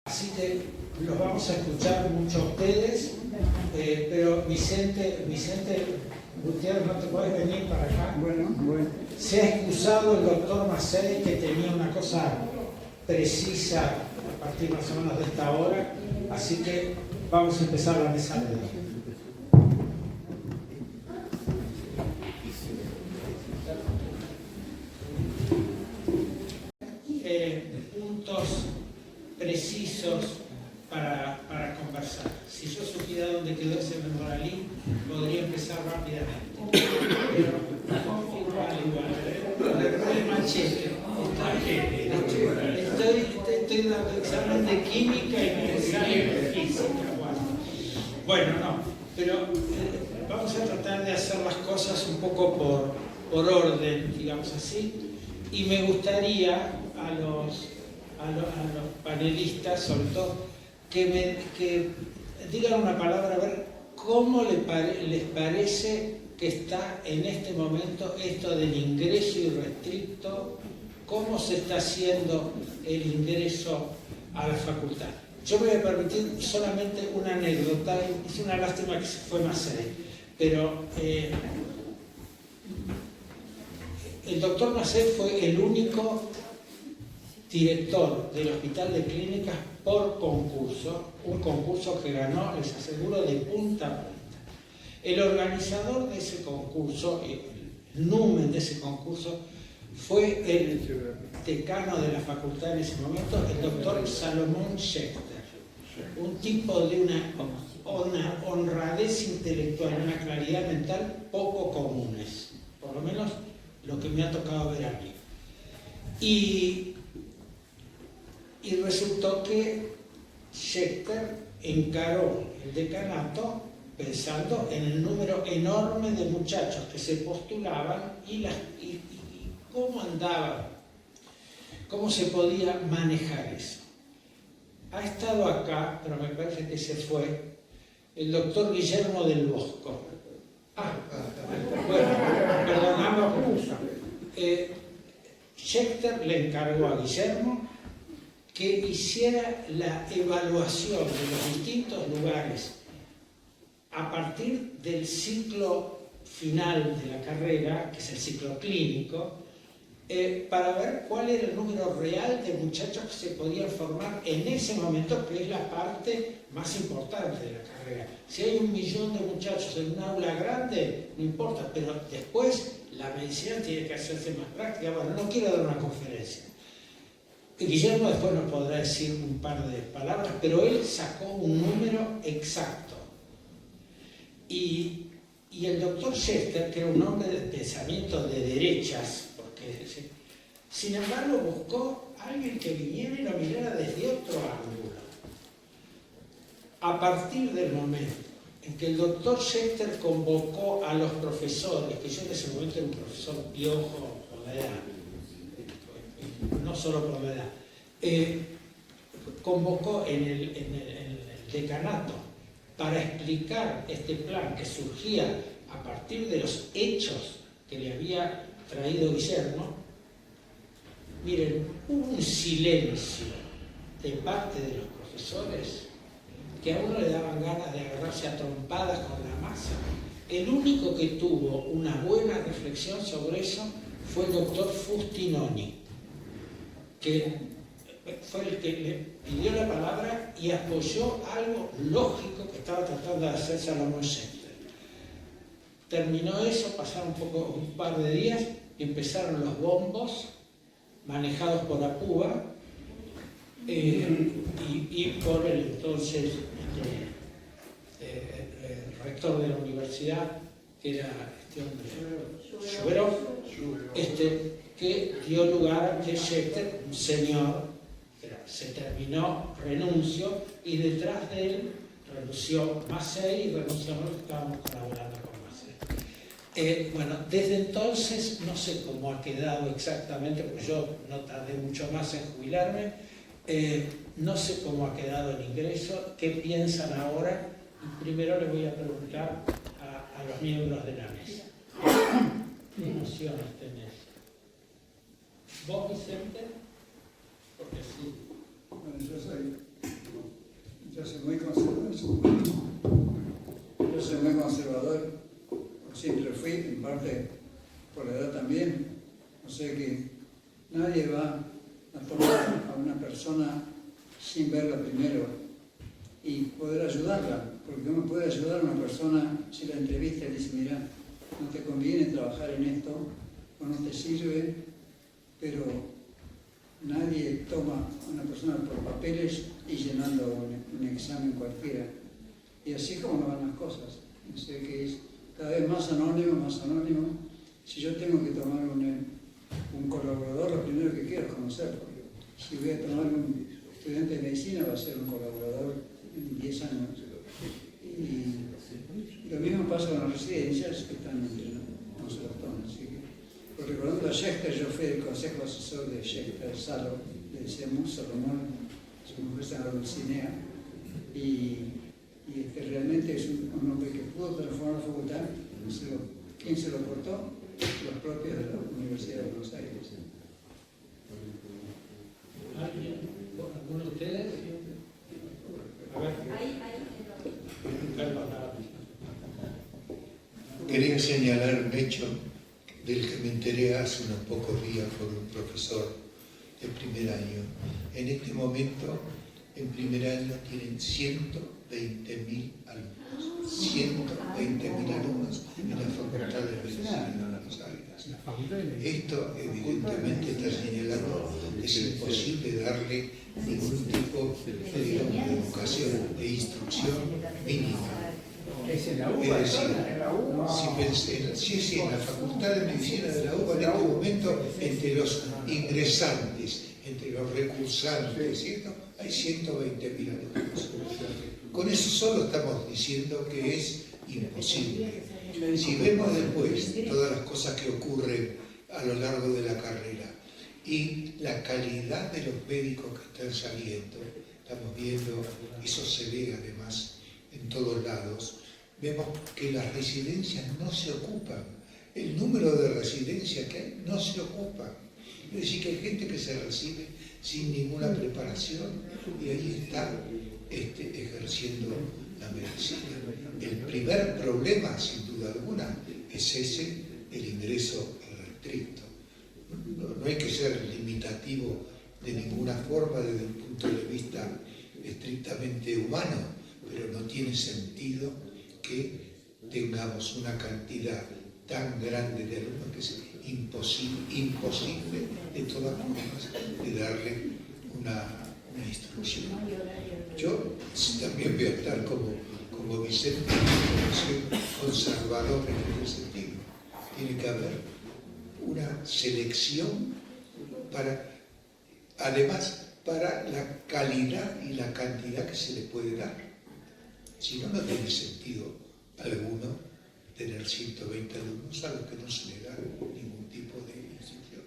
Así que los vamos a escuchar mucho a ustedes, pero Vicente Gutiérrez, no te puedes venir para acá. Bueno. Se ha excusado el doctor Macei, que tenía una cosa precisa a partir más o menos de esta hora, así que vamos a empezar la mesa de hoy. Puntos precisos para conversar. Si yo supiera dónde quedó ese memoralí, podría empezar rápidamente. Pero igual, el machete. Estoy dando examen de química y de física. Bueno, no, pero vamos a tratar de hacer las cosas un poco por orden, digamos así. Y me gustaría a los panelistas, sobre todo, que digan una palabra, a ver cómo les parece que está en este momento esto del ingreso irrestricto, cómo se está haciendo el ingreso a la facultad. Yo me voy a permitir solamente una anécdota, es una lástima que se fue Macei, pero el doctor Macei fue el único director del Hospital de Clínicas por concurso, un concurso que ganó, les aseguro, de punta a punta. El organizador de ese concurso, el numen de ese concurso, fue el decano de la facultad en ese momento, el doctor Salomón Schechter, un tipo de una honradez intelectual, una claridad mental poco comunes, por lo menos lo que me ha tocado ver a mí. Y resultó que Schechter encaró el decanato pensando en el número enorme de muchachos que se postulaban y cómo andaban, cómo se podía manejar eso. Ha estado acá, pero me parece que se fue, el doctor Guillermo del Bosco. Bueno, perdonamos. Schechter le encargó a Guillermo que hiciera la evaluación de los distintos lugares a partir del ciclo final de la carrera, que es el ciclo clínico, para ver cuál era el número real de muchachos que se podían formar en ese momento, que es la parte más importante de la carrera. Si hay 1 millón de muchachos en un aula grande, no importa, pero después la medicina tiene que hacerse más práctica. Bueno, no quiero dar una conferencia. Guillermo después nos podrá decir un par de palabras, pero él sacó un número exacto. Y el doctor Schechter, que era un hombre de pensamiento de derechas, porque sin embargo buscó a alguien que viniera y lo mirara desde otro ángulo. A partir del momento en que el doctor Schechter convocó a los profesores, que yo en ese momento era un profesor piojo por la edad, no solo por la edad, convocó en el decanato para explicar este plan que surgía a partir de los hechos que le había traído Guillermo. Miren, hubo un silencio de parte de los profesores que a uno le daban ganas de agarrarse a trompadas con la masa. El único que tuvo una buena reflexión sobre eso fue el doctor Fustinoni, que fue el que le pidió la palabra y apoyó algo lógico que estaba tratando de hacer Salomón Schechter. Terminó eso, pasaron un par de días y empezaron los bombos manejados por Apuba y por el entonces rector de la universidad, que era este hombre, Shuberov, que dio lugar a que Schechter, un señor, se terminó, renunció, y detrás de él renunció Macei y renunciamos, estábamos colaborando con Macei. Bueno, desde entonces no sé cómo ha quedado exactamente, porque yo no tardé mucho más en jubilarme, no sé cómo ha quedado el ingreso, qué piensan ahora, y primero le voy a preguntar a los miembros de la mesa. ¿Qué emociones tenés? ¿Vos, Vicente? Porque sí. Bueno, yo soy Yo soy muy conservador. Yo soy muy conservador. Siempre fui, en parte por la edad también. O sea que nadie va a tomar a una persona sin verla primero y poder ayudarla. Porque uno puede ayudar a una persona si la entrevista y dice, mira, no te conviene trabajar en esto o no te sirve, pero nadie toma a una persona por papeles y llenando un examen cualquiera. Y así es como van las cosas. O sea que es cada vez más anónimo, más anónimo. Si yo tengo que tomar un colaborador, lo primero que quiero es conocerlo. Si voy a tomar un estudiante de medicina, va a ser un colaborador en 10 años. Y lo mismo pasa con las residencias que están no se las toman. Así que, pues recordando a Schechter, yo fui el consejo asesor de Schechter, Salo, le decíamos, Salomón, su mujer se llama Dulcinea, y realmente es un hombre que pudo transformar la facultad. ¿Quién se lo cortó? Los propios de la Universidad de Buenos Aires. ¿Alguno de ustedes? A ver. Quería señalar un hecho del que me enteré hace unos pocos días por un profesor de primer año. En este momento, en primer año, tienen 120.000 alumnos. 120.000 alumnos en la Facultad de Medicina de Buenos Aires. Esto, evidentemente, está señalando que es imposible darle ningún tipo de educación, de instrucción mínima. Es decir, si en la Facultad de Medicina de la UBA en este momento, entre los ingresantes, entre los recursantes, ¿cierto? Hay 120.000 alumnos. Con eso solo estamos diciendo que es imposible. Si vemos después todas las cosas que ocurren a lo largo de la carrera y la calidad de los médicos que están saliendo, estamos viendo, eso se ve además en todos lados, vemos que las residencias no se ocupan. El número de residencias que hay no se ocupan. Es decir, que hay gente que se recibe sin ninguna preparación y ahí está ejerciendo la medicina. El primer problema, sin duda alguna, es ese, el ingreso restricto. No hay que ser limitativo de ninguna forma desde un punto de vista estrictamente humano, pero no tiene sentido que tengamos una cantidad tan grande de alumnos que es imposible de todas formas de darle una instrucción. Yo también voy a estar como Vicente, conservador en ese sentido. Tiene que haber una selección además para la calidad y la cantidad que se le puede dar. Si no, no tiene sentido alguno tener 120 alumnos a los que no se le da ningún tipo de instrucción.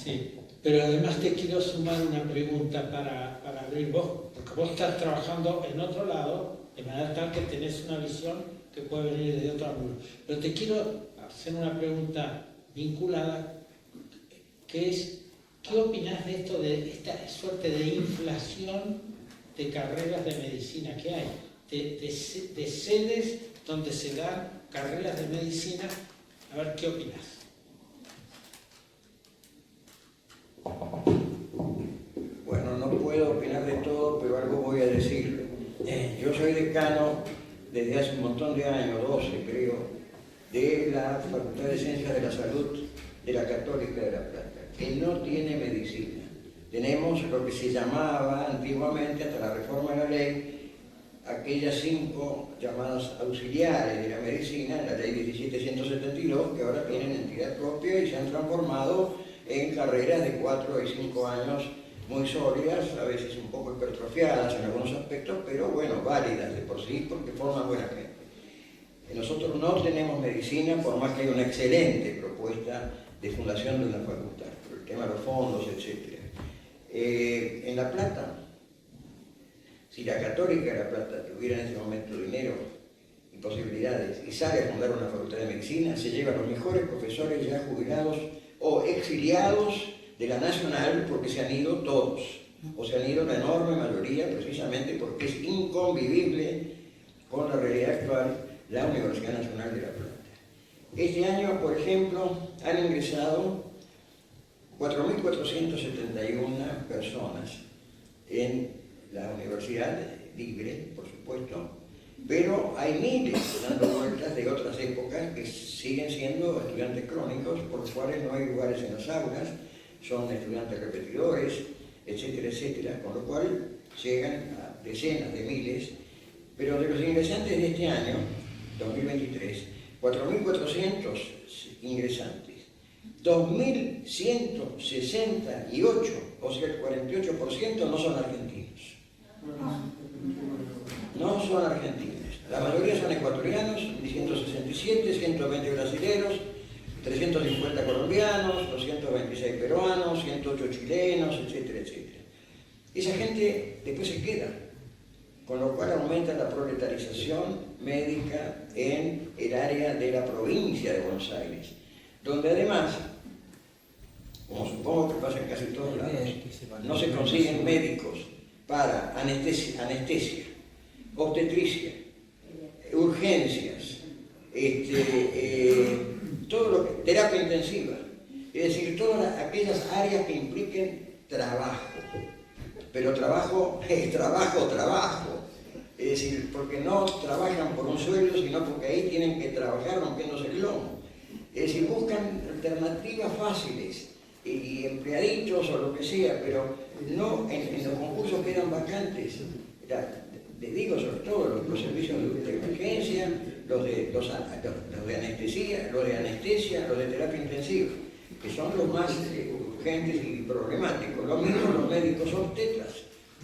Sí, pero además te quiero sumar una pregunta para abrir vos, porque vos estás trabajando en otro lado, de manera tal que tenés una visión que puede venir desde otro ángulo. Pero te quiero hacer una pregunta vinculada, que es, ¿qué opinás de esto, de esta suerte de inflación de carreras de medicina que hay? De sedes donde se dan carreras de medicina. A ver, ¿qué opinás? Bueno, no puedo opinar de todo, pero algo voy a decir. Yo soy decano desde hace un montón de años, 12 creo, de la Facultad de Ciencias de la Salud de la Católica de La Plata, que no tiene medicina. Tenemos lo que se llamaba antiguamente, hasta la reforma de la ley, aquellas 5 llamadas auxiliares de la medicina, la ley 1772, que ahora tienen entidad propia y se han transformado en carreras de 4 y 5 años muy sólidas, a veces un poco hipertrofiadas en algunos aspectos, pero bueno, válidas de por sí porque forman buena gente. Nosotros no tenemos medicina, por más que haya una excelente propuesta de fundación de una facultad, por el tema de los fondos, etc. En La Plata, si la Católica de La Plata tuviera en este momento dinero y posibilidades y sale a fundar una facultad de medicina, se lleva a los mejores profesores ya jubilados o exiliados de la Nacional, porque se han ido todos. o se han ido la enorme mayoría precisamente porque es inconvivible con la realidad actual la Universidad Nacional de La Plata. Este año, por ejemplo, han ingresado 4.471 personas en la universidad libre, por supuesto, pero hay miles dando vueltas de otras épocas que siguen siendo estudiantes crónicos, por los cuales no hay lugares en las aulas, son estudiantes repetidores, etcétera, etcétera, con lo cual llegan a decenas de miles, pero de los ingresantes de este año, 2023, 4.400 ingresantes, 2.168, o sea el 48% no son argentinos. No son argentinos. La mayoría son ecuatorianos, 167, 120 brasileños, 350 colombianos, 226 peruanos, 108 chilenos, etcétera, etcétera. Esa gente después se queda, con lo cual aumenta la proletarización médica en el área de la provincia de Buenos Aires, donde además, como supongo que pasa en casi todos lados, no se consiguen médicos para anestesia, obstetricia, urgencias, todo lo que, terapia intensiva, es decir, todas aquellas áreas que impliquen trabajo, pero trabajo es trabajo, es decir, porque no trabajan por un sueldo, sino porque ahí tienen que trabajar rompiéndose el lomo, es decir, buscan alternativas fáciles y empleaditos o lo que sea, pero no en los concursos quedan vacantes. Les digo sobre todo los servicios de emergencia, los de anestesia, los de terapia intensiva, que son los más urgentes y problemáticos. Lo mismo los médicos obstetras,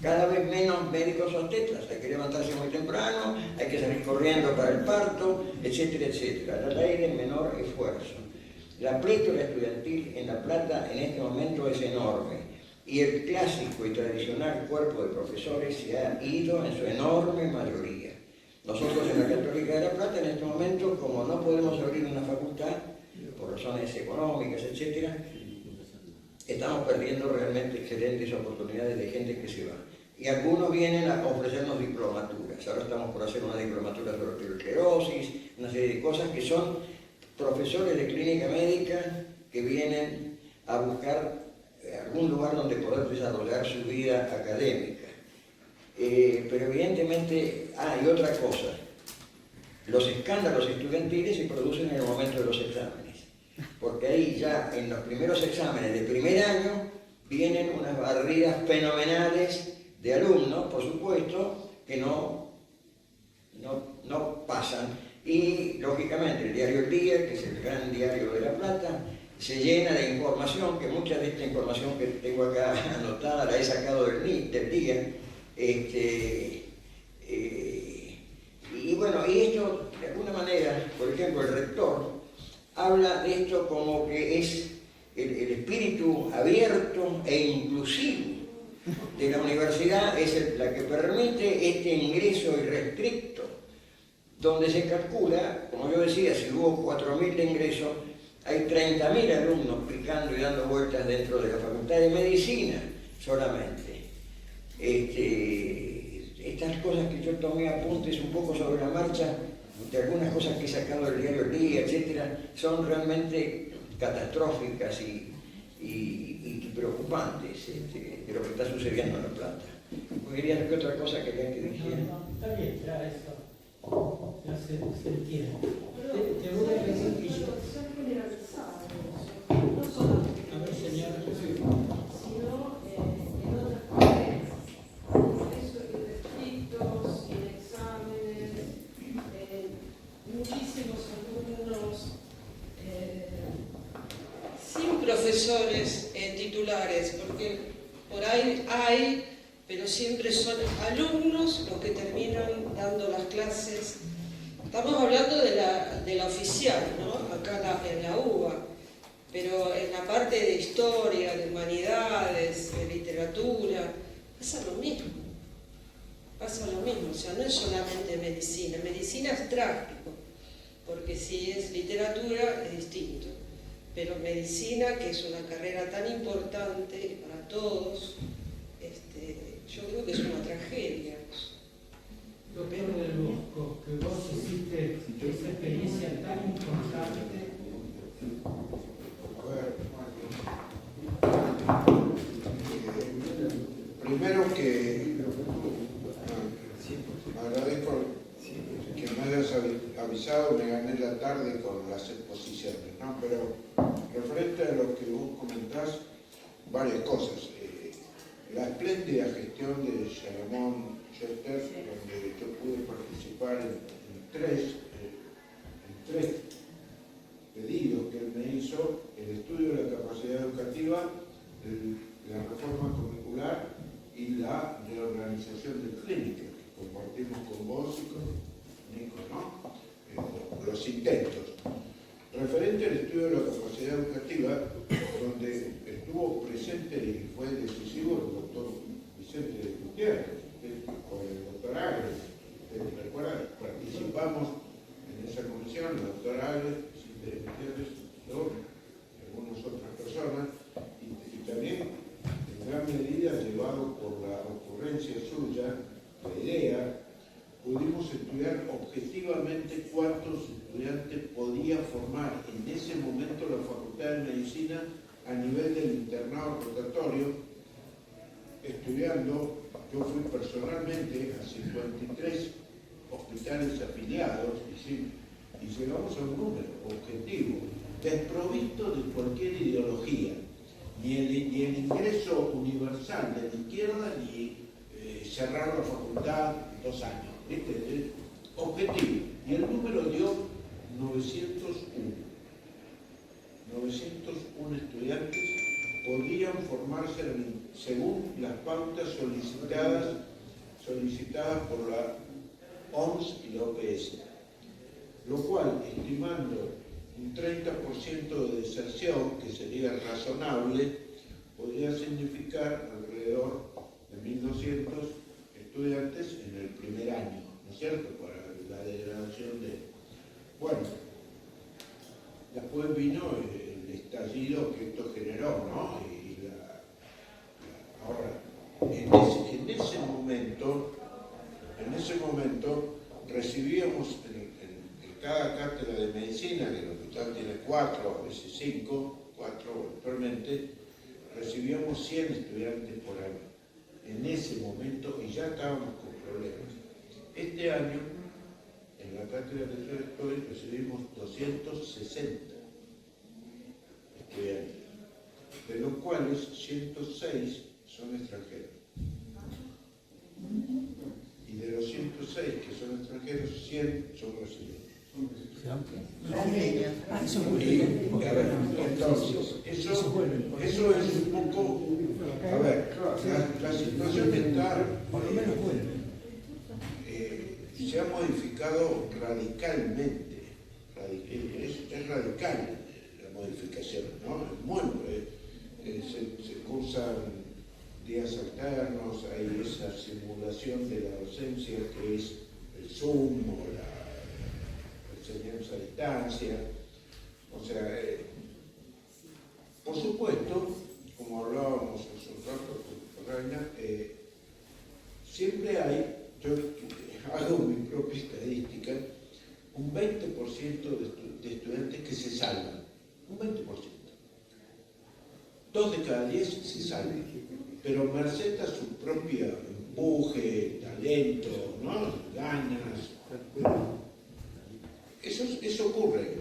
cada vez menos médicos obstetras, hay que levantarse muy temprano, hay que salir corriendo para el parto, etcétera, etcétera. La ley de menor esfuerzo. La plétora estudiantil en La Plata en este momento es enorme. Y el clásico y tradicional cuerpo de profesores se ha ido en su enorme mayoría. Nosotros en la Católica de La Plata en este momento, como no podemos abrir una facultad, por razones económicas, etc., estamos perdiendo realmente excelentes oportunidades de gente que se va. Y algunos vienen a ofrecernos diplomaturas. Ahora estamos por hacer una diplomatura sobre osteoartrosis, una serie de cosas que son profesores de clínica médica que vienen a buscar algún lugar donde poder desarrollar su vida académica. Pero evidentemente hay otra cosa. Los escándalos estudiantiles se producen en el momento de los exámenes, porque ahí ya en los primeros exámenes de primer año vienen unas barridas fenomenales de alumnos, por supuesto, que no pasan. Y lógicamente el diario El Día, que es el gran diario de La Plata, se llena de información, que mucha de esta información que tengo acá anotada la he sacado del día. Y bueno, y esto de alguna manera, por ejemplo, el rector habla de esto como que es el espíritu abierto e inclusivo de la universidad, es la que permite este ingreso irrestricto, donde se calcula, como yo decía, si hubo 4.000 de ingresos, hay 30.000 alumnos picando y dando vueltas dentro de la Facultad de Medicina solamente. Estas cosas que yo tomé apuntes un poco sobre la marcha, de algunas cosas que he sacado del diario El Día, etcétera, son realmente catastróficas y preocupantes de lo que está sucediendo en La Plata. ¿Querías que otra cosa querían que dijera? No, está bien, ya eso ya se entiende. Te voy a decir que yo... A ver, señora. Sino en otras carreras, eso, restritos, sin exámenes, muchísimos alumnos sin profesores titulares, porque por ahí hay, pero siempre son alumnos los que terminan dando las clases. Estamos hablando de la oficial, ¿no? Acá en la UBA. Pero en la parte de historia, de humanidades, de literatura, pasa lo mismo. O sea, no es solamente medicina. Medicina es trágico, porque si es literatura es distinto. Pero medicina, que es una carrera tan importante para todos, primero que agradezco que me hayas avisado, me gané la tarde con las exposiciones, ¿no? Pero referente a lo que vos comentás, varias cosas. La espléndida gestión de Salomón Schuster, donde yo pude participar en tres pedidos que él me hizo: el estudio de la capacidad educativa, la reforma curricular y la reorganización de clínicas, que compartimos con vos y con Nico, ¿no? Los intentos. Referente al estudio de la capacidad educativa, donde estuvo presente y fue decisivo el doctor Vicente Gutiérrez, con el doctor Agres. ¿Recuerdan? Participamos en esa comisión, el doctor Agres, Vicente Gutiérrez, yo, y algunas otras personas, y también en gran medida llevado por la ocurrencia suya, la idea, pudimos estudiar objetivamente cuántos estudiantes podía formar en ese momento la Facultad de Medicina a nivel del internado rotatorio, estudiando. Yo fui personalmente a 53 hospitales afiliados y llegamos a un número objetivo, desprovisto de cualquier ideología, ni el ingreso universal de la izquierda, ni cerrar la facultad 2 años. ¿Viste? Objetivo. Y el número dio 901. 901 estudiantes podían formarse según las pautas solicitadas por la OMS y la OPS. Lo cual, estimando un 30% de deserción, que sería razonable, podría significar alrededor de 1.200 estudiantes en el primer año, ¿no es cierto?, para la degradación de... Bueno, después vino el estallido que esto generó, ¿no? Y ahora, en ese momento recibíamos en cada cátedra de medicina, que el hospital tiene 4, a veces 5, 4 actualmente, recibíamos 100 estudiantes por año. En ese momento, y ya estábamos con problemas. Este año, en la cátedra que yo estoy, recibimos 260 estudiantes, de los cuales 106 son extranjeros. Y de los 106 que son extranjeros, 100 son brasileños. Y, a ver, entonces, eso es un poco... A ver, la situación está... se ha modificado radicalmente. Es radical la modificación, ¿no? Se cursan días alternos, hay esa simulación de la docencia que es el Zoom o la enseñanza a distancia. O sea, por supuesto, como hablábamos hace un rato con Reina, siempre hay, yo hago mi propia estadística, un 20% de estudiantes que se salvan, un 20%. 2 de cada 10 se salvan, pero merced a su propio empuje, talento, ¿no? Ganas. Eso ocurre.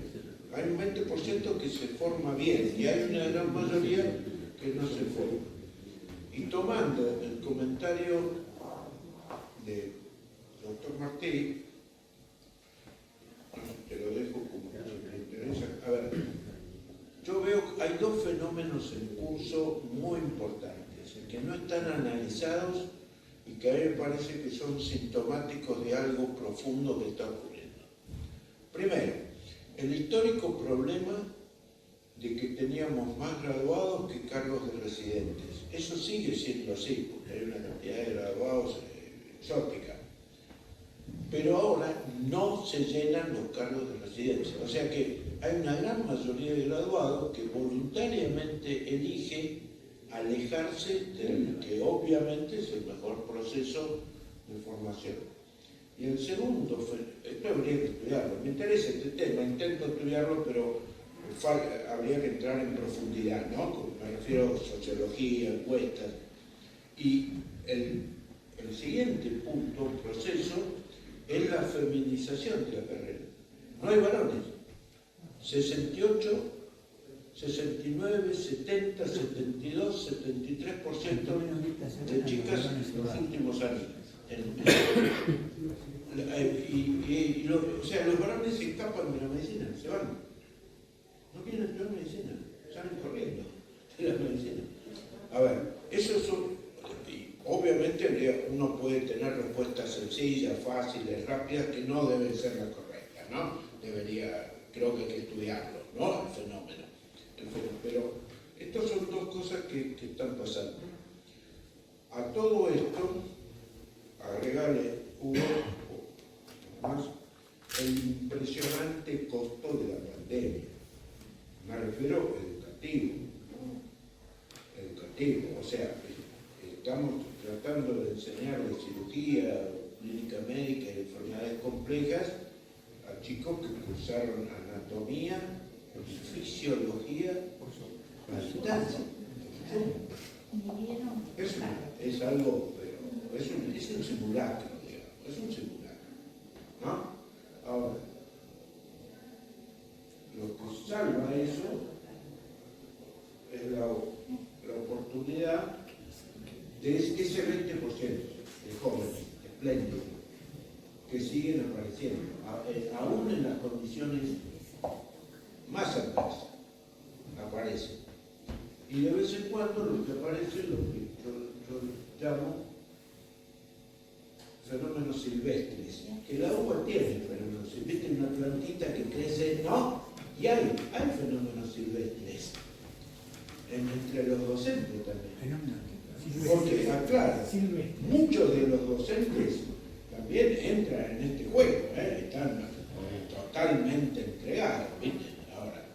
Hay un 20% que se forma bien y hay una gran mayoría que no se forma. Y tomando el comentario del doctor Martí, te lo dejo como me interesa. A ver, yo veo que hay 2 fenómenos en curso muy importantes, que no están analizados y que a mí me parece que son sintomáticos de algo profundo que está ocurriendo. Primero, el histórico problema de que teníamos más graduados que cargos de residentes. Eso sigue siendo así, porque hay una cantidad de graduados exótica. Pero ahora no se llenan los cargos de residencia. O sea que hay una gran mayoría de graduados que voluntariamente elige alejarse del que obviamente es el mejor proceso de formación. Y el segundo, esto habría que estudiarlo, me interesa este tema, intento estudiarlo, pero habría que entrar en profundidad, ¿no? Me refiero a sociología, encuestas. Y el siguiente punto, proceso, es la feminización de la carrera. No hay varones. 68, 69, 70, 72, 73% de chicas en los últimos años. O sea, los varones se escapan de la medicina, se van. No quieren estudiar medicina, salen corriendo de la medicina. A ver, esos son... Obviamente uno puede tener respuestas sencillas, fáciles, rápidas, que no deben ser las correctas, ¿no? Creo que hay que estudiarlo, ¿no? El fenómeno. Pero estas son dos cosas que están pasando. A todo esto, agregarle más el impresionante costo de la pandemia. Me refiero educativo, o sea, estamos tratando de enseñarle cirugía, clínica médica y enfermedades complejas a chicos que cursaron anatomía y fisiología a distancia. Es algo, pero es un simulacro, digamos, es un simulacro, ¿no? Ahora, lo que salva eso es la oportunidad de ese 20% de jóvenes espléndidos que siguen apareciendo, aún en las condiciones más adversas, aparecen. Y de vez en cuando lo que aparece es lo que yo llamo fenómenos silvestres, que la uva tiene fenómenos silvestres, una plantita que crece, ¿no? Y hay fenómenos silvestres entre los docentes también. Porque, claro, muchos de los docentes también entran en este juego, están totalmente entregados, ¿viste? Ahora,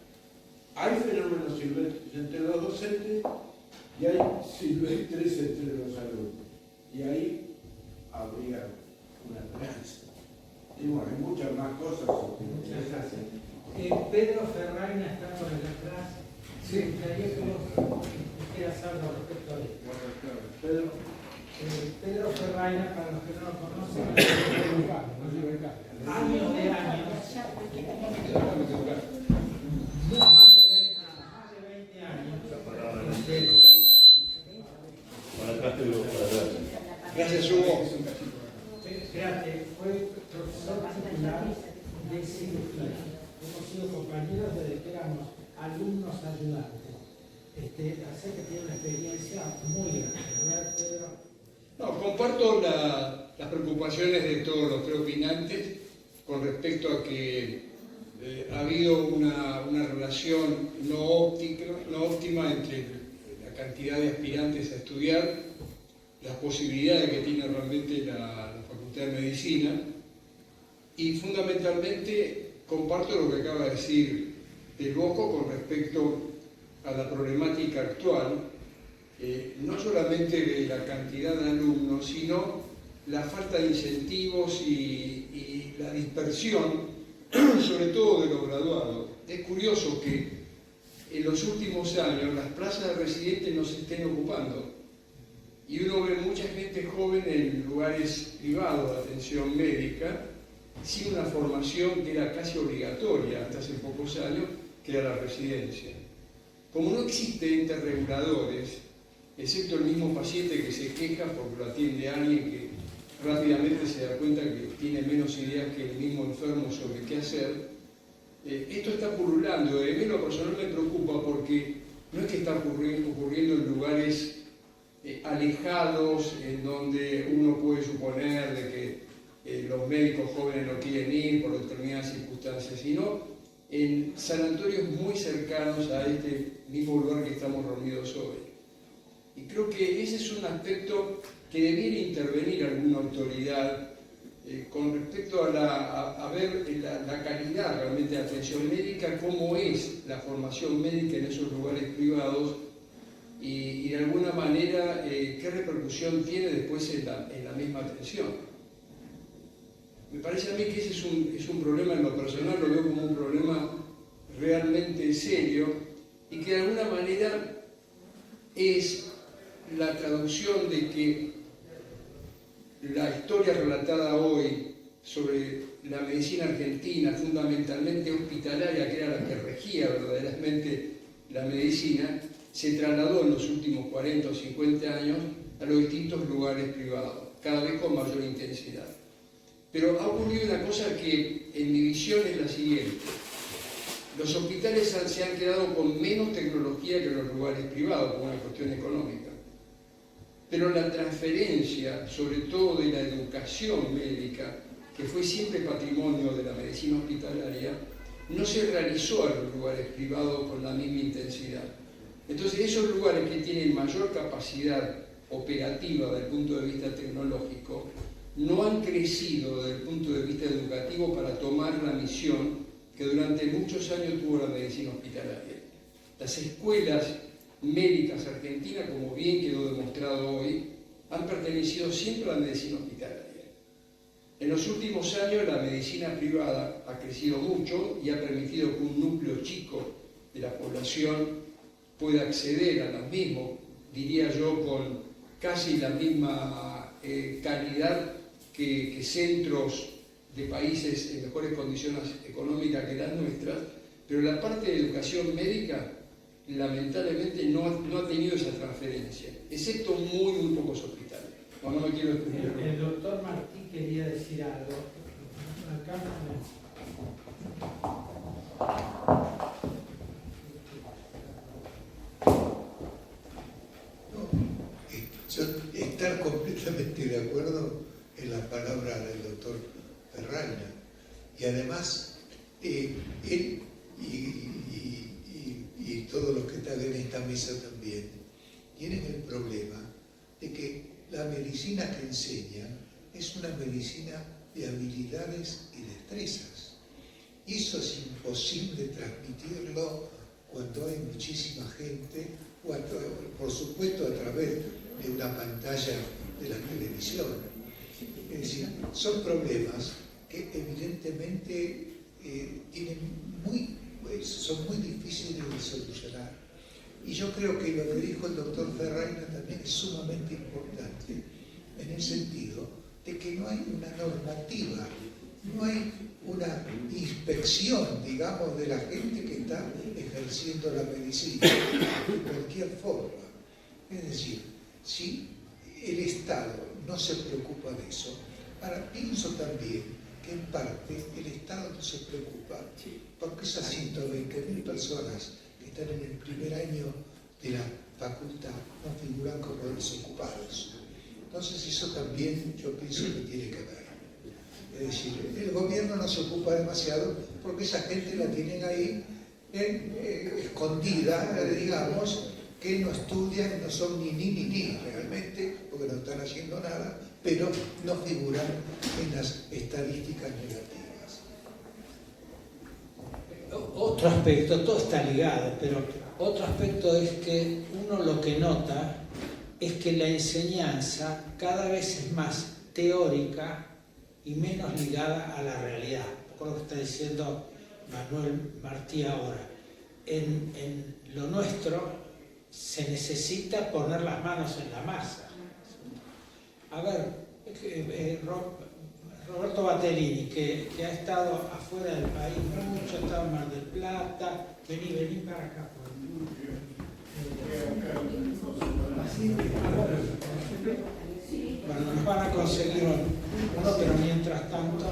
hay fenómenos silvestres entre los docentes y hay silvestres entre los alumnos. Y ahí habría una esperanza. Y bueno, hay muchas más cosas. Muchas gracias. Pedro Ferraina está por atrás. Sí. ¿Quieres algo respecto a esto? Pedro Ferraina, para los que no lo conocen, años de años, más de 20 años. Gracias, Hugo. Fíjate, fue profesor titular de cirugía. Hemos sido compañeros desde que éramos alumnos ayudantes. Así que tiene una experiencia muy grande, ¿verdad, Pedro? No, comparto las preocupaciones de todos los preopinantes con respecto a que ha habido una relación no óptima entre la cantidad de aspirantes a estudiar, las posibilidades que tiene realmente la Facultad de Medicina, y fundamentalmente comparto lo que acaba de decir Del Bosco con respecto a la problemática actual, no solamente de la cantidad de alumnos, sino la falta de incentivos y la dispersión, sobre todo de los graduados. Es curioso que en los últimos años las plazas de residentes no se estén ocupando y uno ve mucha gente joven en lugares privados de atención médica sin una formación que era casi obligatoria hasta hace pocos años, que era la residencia. Como no existen entes reguladores, excepto el mismo paciente que se queja porque lo atiende alguien que rápidamente se da cuenta que tiene menos ideas que el mismo enfermo sobre qué hacer, esto está pululando. A mí lo personal me preocupa porque no es que está ocurriendo en lugares alejados, en donde uno puede suponer de que los médicos jóvenes no quieren ir por determinadas circunstancias, sino en sanatorios muy cercanos a este mismo lugar que estamos reunidos hoy. Y creo que ese es un aspecto que debiera intervenir alguna autoridad con respecto a ver la calidad realmente de atención médica, cómo es la formación médica en esos lugares privados y de alguna manera qué repercusión tiene después en la misma atención. Me parece a mí que ese es un problema, en lo personal lo veo como un problema realmente serio y que de alguna manera es la traducción de que la historia relatada hoy sobre la medicina argentina, fundamentalmente hospitalaria, que era la que regía verdaderamente la medicina, se trasladó en los últimos 40 o 50 años a los distintos lugares privados, cada vez con mayor intensidad. Pero ha ocurrido una cosa que en mi visión es la siguiente. Los hospitales se han quedado con menos tecnología que los lugares privados, por una cuestión económica. Pero la transferencia, sobre todo de la educación médica, que fue siempre patrimonio de la medicina hospitalaria, no se realizó a los lugares privados con la misma intensidad. Entonces, esos lugares que tienen mayor capacidad operativa desde el punto de vista tecnológico, no han crecido desde el punto de vista educativo para tomar la misión que durante muchos años tuvo la medicina hospitalaria. Las escuelas médicas argentinas, como bien quedó demostrado hoy, han pertenecido siempre a la medicina hospitalaria. En los últimos años la medicina privada ha crecido mucho y ha permitido que un núcleo chico de la población pueda acceder a los mismos, diría yo, con casi la misma calidad que centros de países en mejores condiciones económicas que las nuestras, pero la parte de educación médica lamentablemente no ha tenido esa transferencia, excepto muy pocos hospitales. No me quiero explicar. El doctor Martí quería decir algo. Acá Yo estar completamente de acuerdo en la palabra del doctor Ferraina. Y además, él y todos los que están en esta mesa también tienen el problema de que la medicina que enseñan es una medicina de habilidades y destrezas. Y eso es imposible transmitirlo cuando hay muchísima gente, o por supuesto a través de una pantalla de la televisión. Es decir, son problemas que evidentemente son muy difíciles de solucionar. Y yo creo que lo que dijo el doctor Ferraina también es sumamente importante, en el sentido de que no hay una normativa, no hay una inspección, digamos, de la gente que está ejerciendo la medicina, de cualquier forma. Es decir, si el Estado no se preocupa de eso, ahora pienso también que en parte el Estado no se preocupa porque esas 120.000 personas que están en el primer año de la facultad no figuran como desocupados. Entonces eso también yo pienso que tiene que ver. Es decir, el gobierno no se ocupa demasiado porque esa gente la tienen ahí escondida, digamos, que no estudian, no son ni realmente, porque no están haciendo nada, pero no figuran en las estadísticas negativas. Otro aspecto, todo está ligado, pero otro aspecto es que uno lo que nota es que la enseñanza cada vez es más teórica y menos ligada a la realidad. Por lo que está diciendo Manuel Martí ahora. En lo nuestro se necesita poner las manos en la masa. A ver, Roberto Batellini, que ha estado afuera del país mucho, ha estado en Mar del Plata, vení para acá. Bueno, nos van a conseguir uno, pero mientras tanto...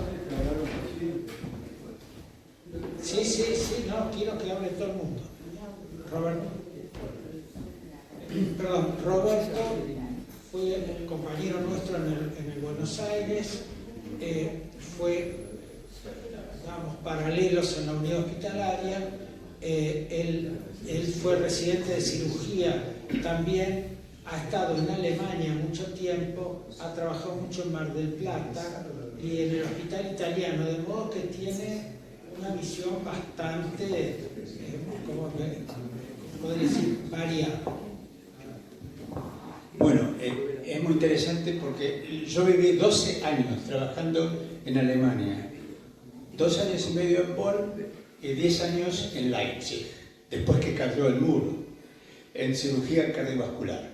Sí, no, quiero que hable todo el mundo. Roberto fue compañero nuestro en el Buenos Aires, fue, digamos, paralelos en la unidad hospitalaria, él fue residente de cirugía también, ha estado en Alemania mucho tiempo, ha trabajado mucho en Mar del Plata y en el hospital italiano, de modo que tiene una visión bastante, ¿cómo podría decir?, variada. Bueno, es muy interesante porque yo viví 12 años trabajando en Alemania, 2 años y medio en Bonn y 10 años en Leipzig, después que cayó el muro, en cirugía cardiovascular.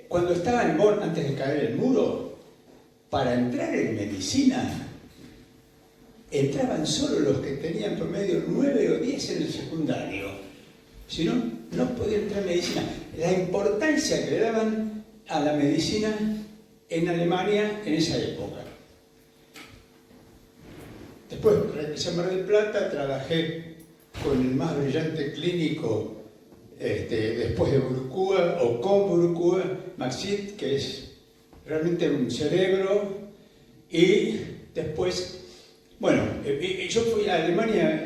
cuando estaba en Bonn, antes de caer el muro, para entrar en medicina, entraban solo los que tenían promedio 9 o 10 en el secundario. Si no, no podía entrar en medicina. La importancia que le daban a la medicina en Alemania en esa época. Después regresé a Mar del Plata, trabajé con el más brillante clínico después de Burkua, o con Burkua, Maxit, que es realmente un cerebro, y después, bueno, yo fui a Alemania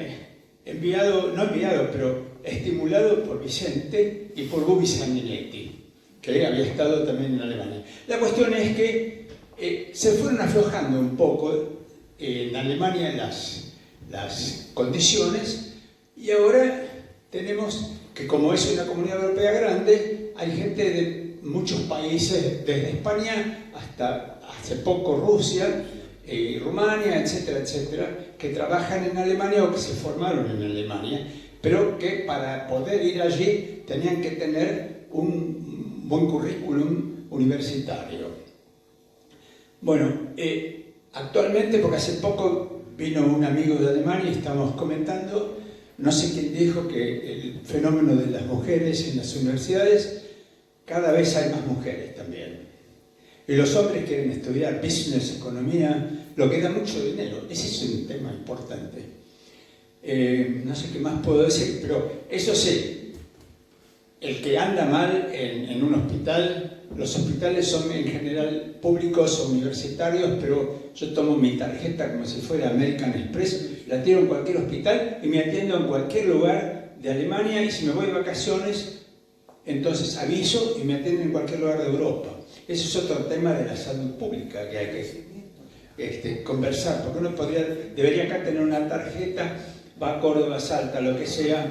pero estimulado por Vicente y por Bubi Sanguinetti, que había estado también en Alemania. La cuestión es que se fueron aflojando un poco en Alemania las condiciones, y ahora tenemos que, como es una comunidad europea grande, hay gente de muchos países, desde España hasta hace poco Rusia, Rumania, etcétera, etcétera, que trabajan en Alemania o que se formaron en Alemania, pero que para poder ir allí tenían que tener un buen currículum universitario. Bueno, actualmente, porque hace poco vino un amigo de Alemania y estamos comentando, no sé quién dijo que el fenómeno de las mujeres en las universidades, cada vez hay más mujeres también. Y los hombres quieren estudiar business, economía, lo que da mucho dinero. Ese es un tema importante. No sé qué más puedo decir, pero eso sí, el que anda mal en un hospital, los hospitales son en general públicos o universitarios, pero yo tomo mi tarjeta como si fuera American Express, la tiro en cualquier hospital y me atiendo en cualquier lugar de Alemania, y si me voy de vacaciones, entonces aviso y me atienden en cualquier lugar de Europa. Ese es otro tema de la salud pública que hay que conversar, porque uno debería acá tener una tarjeta, va a Córdoba, Salta, lo que sea,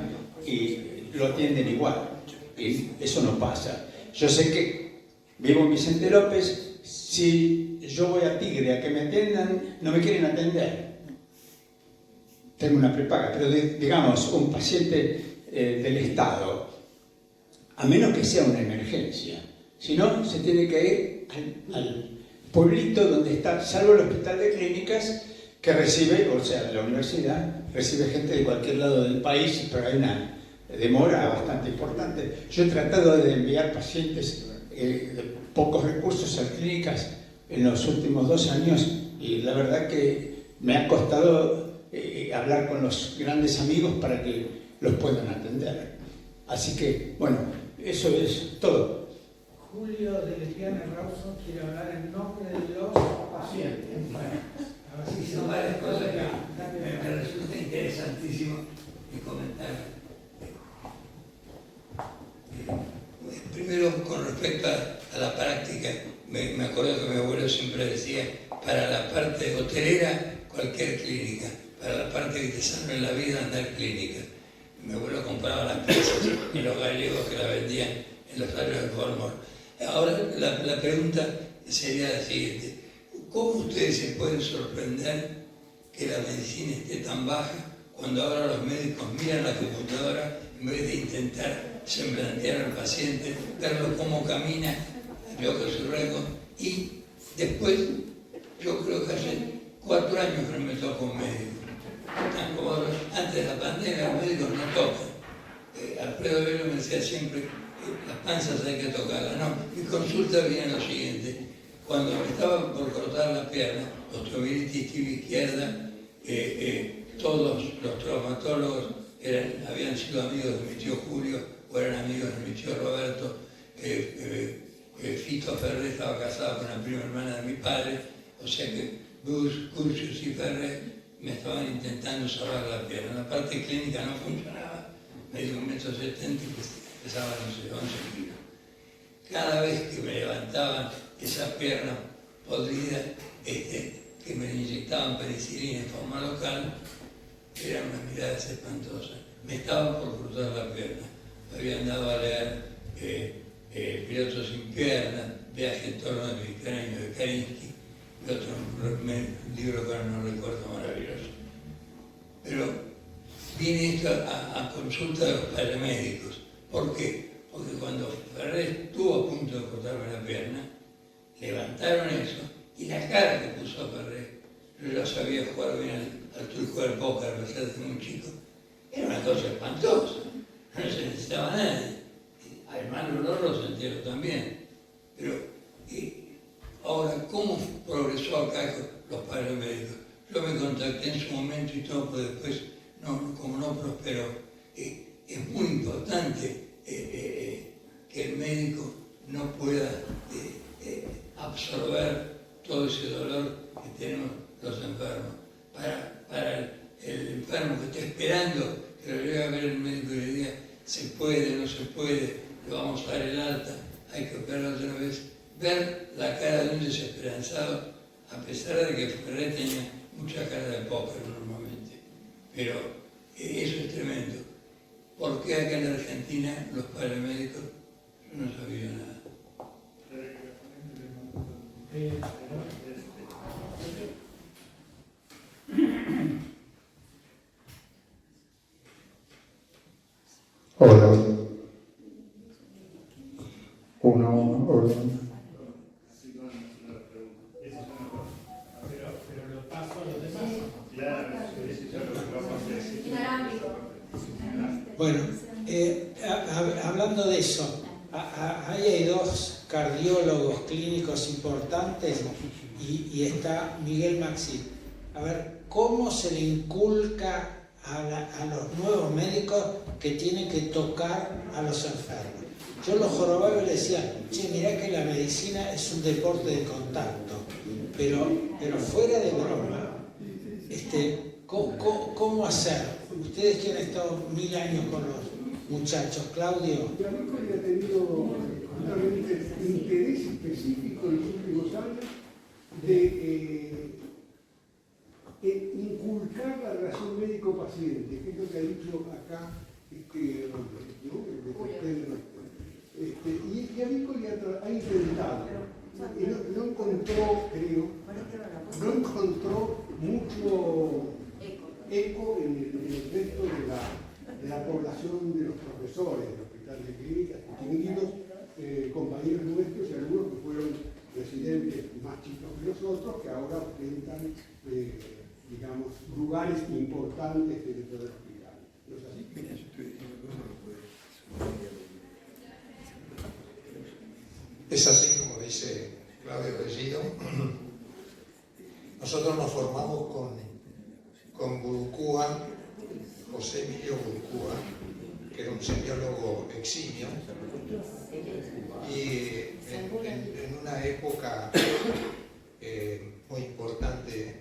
y lo atienden igual. Y eso no pasa. Yo sé que vivo en Vicente López, si yo voy a Tigre a que me atiendan, no me quieren atender. Tengo una prepaga, pero digamos, un paciente del Estado, a menos que sea una emergencia, si no, se tiene que ir al pueblito donde está, salvo el hospital de clínicas, que recibe, o sea, la universidad recibe gente de cualquier lado del país, pero hay una demora bastante importante. Yo he tratado de enviar pacientes de pocos recursos a clínicas en los últimos 2 años, y la verdad que me ha costado hablar con los grandes amigos para que los puedan atender. Así que, bueno, eso es todo. Julio de Lesbiana Rawson quiere hablar en nombre de los pacientes. Bueno, son varias cosas que me resulta interesantísimo de comentar. Primero, con respecto a la práctica, me acuerdo que mi abuelo siempre decía, para la parte hotelera, cualquier clínica, para la parte que te salve en la vida, andar clínica. Mi abuelo compraba las piezas y los gallegos que la vendían en los barrios de Fort. Ahora la pregunta sería la siguiente: ¿cómo ustedes se pueden sorprender que la medicina esté tan baja cuando ahora los médicos miran la computadora en vez de intentar semblantear al paciente, verlo cómo camina, yo que soy récord? Y después, yo creo que hace 4 años que no me toca un médico. Antes de la pandemia los médicos no tocan. Alfredo Velo me decía siempre, las panzas hay que tocarlas. No, mi consulta viene lo siguiente: cuando me estaba por cortar la pierna, osteomielitis tibia izquierda, todos los traumatólogos habían sido amigos de mi tío Julio o eran amigos de mi tío Roberto. Fito Ferré estaba casado con la prima hermana de mi padre, o sea que Curcius y Ferré me estaban intentando salvar la pierna. La parte clínica no funcionaba, me dio 1,70 m y pesaba, no sé, 11 kilos. Cada vez que me levantaban esa pierna podrida, que me inyectaban penicilina en forma local, eran unas miradas espantosas. Me estaban por cortar la pierna. Me habían dado a leer Piloto sin pierna, Viaje en torno al Mediterráneo de Karinsky, y otro libro que ahora no recuerdo, maravilloso. Pero viene esto a consulta de los paramédicos. ¿Por qué? Porque cuando Ferré estuvo a punto punto de cortarme la pierna, levantaron eso y la cara que puso a Ferré, yo ya sabía jugar bien al truco del póker, a pesar de ser muy chico, era una cosa espantosa, no se necesitaba nada. Además el dolor lo sentía yo también. Pero ahora, ¿cómo progresó acá con los padres médicos? Yo me contacté en su momento y todo, pero después, como no prosperó. Es muy importante que el médico no pueda absorber todo ese dolor que tenemos los enfermos. Para el enfermo que está esperando que lo llegue a ver el médico y le diga, se puede, no se puede, le vamos a dar el alta, hay que operarlo otra vez. Ver la cara de un desesperanzado, a pesar de que Ferré tenía mucha cara de póker normalmente. Pero eso es tremendo. ¿Por qué acá en Argentina los padres médicos? Yo no sabía nada. Hola. Hola. Pero lo paso a los demás. Bueno, hablando de eso, ahí hay dos cardiólogos clínicos importantes y está Miguel Maxi. A ver, ¿cómo se le inculca a los nuevos médicos que tienen que tocar a los enfermos? Yo los jorobaba y les decía, che, mirá que la medicina es un deporte de contacto, pero fuera de broma, ¿cómo hacer? Ustedes que han estado 1000 años con los muchachos, Claudio. Clavícoli ha tenido justamente interés específico en los últimos años de inculcar la relación médico-paciente, que es lo que ha dicho acá y Clavícoli ha intentado, no encontró, creo, no encontró mucho eco en el resto de la población de los profesores del Hospital de Clínicas, distinguidos compañeros nuestros y algunos que fueron residentes más chicos que nosotros, que ahora ostentan, digamos, lugares importantes dentro del hospital. ¿No es así? Es así como dice Claudio Bellido. Nosotros nos formamos con Burucúa, José Emilio Burucúa, que era un semiólogo eximio, y en una época muy importante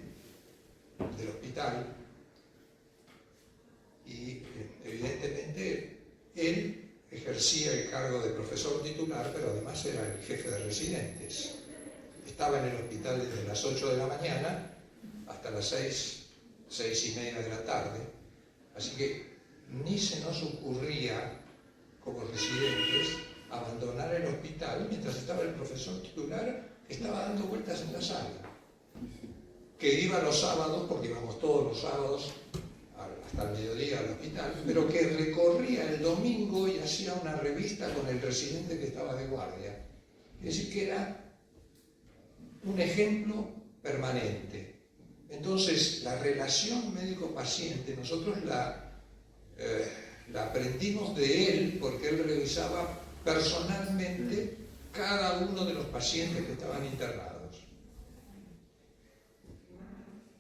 del hospital, y evidentemente él ejercía el cargo de profesor titular, pero además era el jefe de residentes. Estaba en el hospital desde las 8 de la mañana hasta las 6:30 de la tarde, así que ni se nos ocurría, como residentes, abandonar el hospital mientras estaba el profesor titular que estaba dando vueltas en la sala, que iba los sábados, porque íbamos todos los sábados hasta el mediodía al hospital, pero que recorría el domingo y hacía una revista con el residente que estaba de guardia. Es decir, que era un ejemplo permanente. Entonces, la relación médico-paciente, nosotros la aprendimos de él, porque él revisaba personalmente cada uno de los pacientes que estaban internados.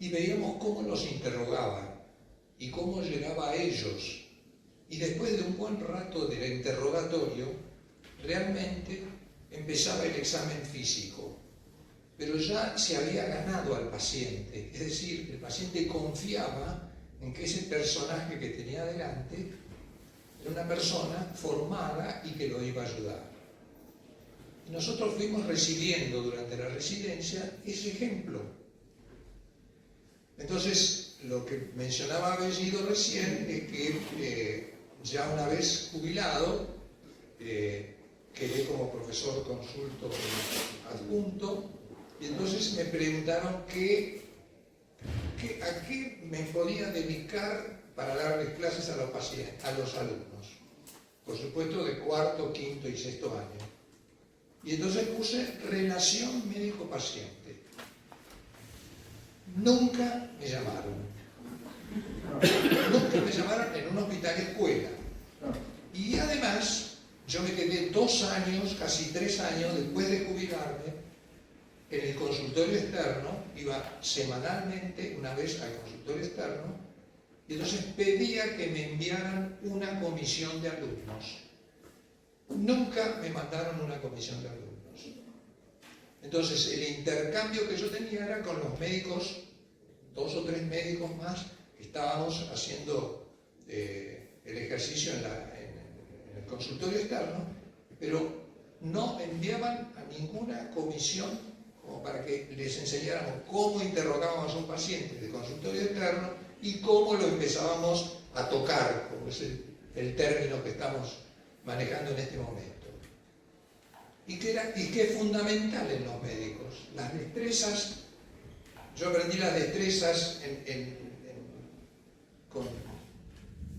Y veíamos cómo los interrogaba y cómo llegaba a ellos. Y después de un buen rato del interrogatorio, realmente empezaba el examen físico. Pero ya se había ganado al paciente, es decir, el paciente confiaba en que ese personaje que tenía delante era una persona formada y que lo iba a ayudar. Y nosotros fuimos recibiendo durante la residencia ese ejemplo. Entonces, lo que mencionaba Bellido recién es que ya una vez jubilado, quedé como profesor consulto adjunto, y entonces me preguntaron a qué me podía dedicar para darles clases a los pacientes, a los alumnos, por supuesto de cuarto, quinto y sexto año. Y entonces puse relación médico-paciente. Nunca me llamaron. Nunca me llamaron en un hospital escuela. Y además, yo me quedé 2 años, casi 3 años, después de jubilarme, en el consultorio externo. Iba semanalmente, una vez al consultorio externo, y entonces pedía que me enviaran una comisión de alumnos. Nunca me mandaron una comisión de alumnos. Entonces, el intercambio que yo tenía era con los médicos, 2 o 3 médicos más, que estábamos haciendo el ejercicio en el consultorio externo, pero no enviaban a ninguna comisión como para que les enseñáramos cómo interrogábamos a un paciente de consultorio externo y cómo lo empezábamos a tocar, como es el término que estamos manejando en este momento. Y que es fundamental en los médicos. Las destrezas, yo aprendí las destrezas con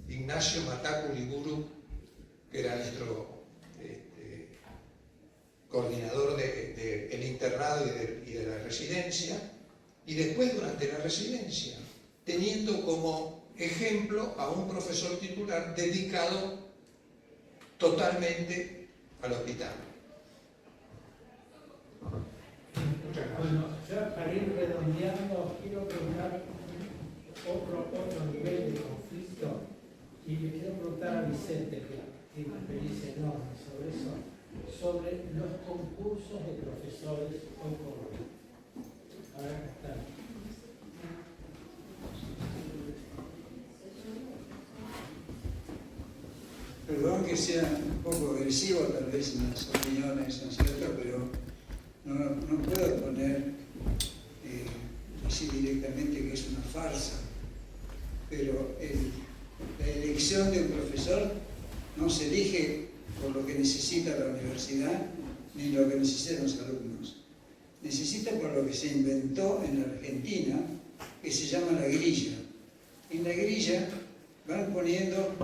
Ignacio Matacu Liguru, que era nuestro coordinador del internado y de la residencia, y después durante la residencia, teniendo como ejemplo a un profesor titular dedicado totalmente al hospital. Bueno, ya para ir redondeando, quiero preguntar otro nivel de conflicto, y le quiero preguntar a Vicente, que tiene una experiencia enorme sobre eso, sobre los concursos de profesores hoy por hoy. Ahora acá está. Perdón que sea un poco agresivo tal vez en las opiniones, ¿no es cierto? Pero no puedo decir directamente que es una farsa, pero la elección de un profesor no se elige por lo que necesita la universidad ni lo que necesitan los alumnos. Necesita por lo que se inventó en la Argentina, que se llama la grilla. En la grilla van poniendo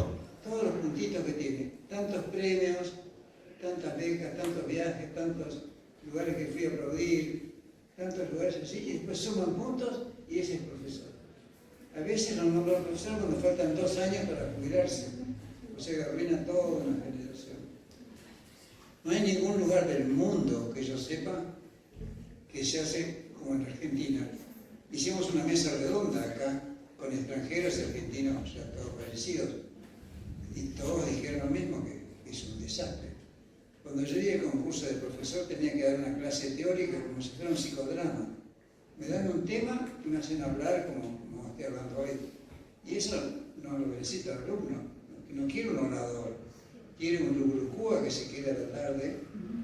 todos los puntitos que tiene, tantos premios, tantas becas, tantos viajes, tantos lugares que fui a aplaudir, tantos lugares así, y después suman puntos y ese es el profesor. A veces nos nombran profesor cuando faltan 2 años para jubilarse, o sea que arruina toda una generación. No hay ningún lugar del mundo que yo sepa que se hace como en Argentina. Hicimos una mesa redonda acá con extranjeros y argentinos, ya todos parecidos, y todos dijeron lo mismo, que es un desastre. Cuando yo di el concurso de profesor tenía que dar una clase teórica como si fuera un psicodrama. Me dan un tema y me hacen hablar como estoy hablando hoy. Y eso no lo necesita el alumno. No quiere un orador, quiere un Luburucúa que se quede a la tarde,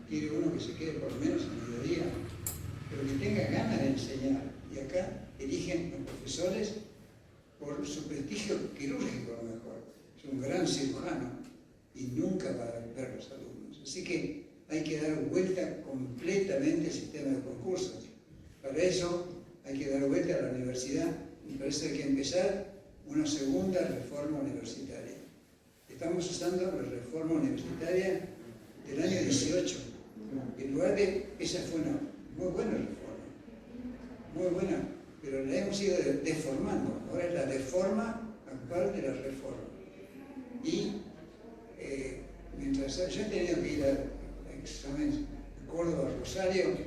quiere uno que se quede por lo menos al mediodía, pero que tenga ganas de enseñar. Y acá eligen los profesores por su prestigio quirúrgico a lo mejor. Es un gran cirujano y nunca va a ver los alumnos. Así que hay que dar vuelta completamente al sistema de concursos. Para eso hay que dar vuelta a la universidad y para eso hay que empezar una segunda reforma universitaria. Estamos usando la reforma universitaria del año 18. En lugar de, esa fue una muy buena reforma, muy buena, pero la hemos ido deformando. Ahora es la deforma actual de la reforma. Y mientras yo he tenido que ir a exámenes en Córdoba, Rosario,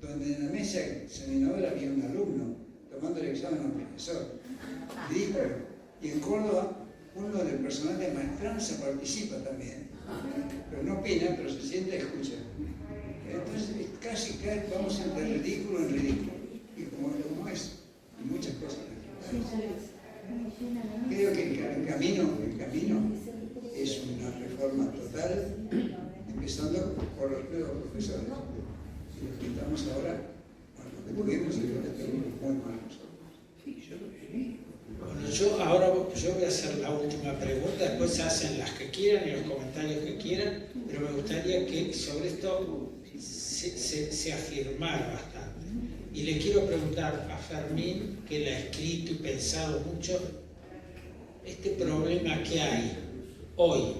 donde en la mesa examinadora había un alumno tomando el examen a un profesor. Ridículo. Y en Córdoba, uno del personal de maestranza participa también, pero no opina, pero se sienta y escucha. Entonces casi vamos de ridículo en ridículo, y como es, y muchas cosas. Creo que el camino es una reforma total, empezando por los nuevos profesores. Y los que estamos ahora, bueno, lo que tuvimos y lo que tenemos muy malos. Bueno, yo voy a hacer la última pregunta, después se hacen las que quieran y los comentarios que quieran, pero me gustaría que sobre esto se afirmara bastante. Y le quiero preguntar a Fermín, que la ha escrito y pensado mucho, este problema que hay hoy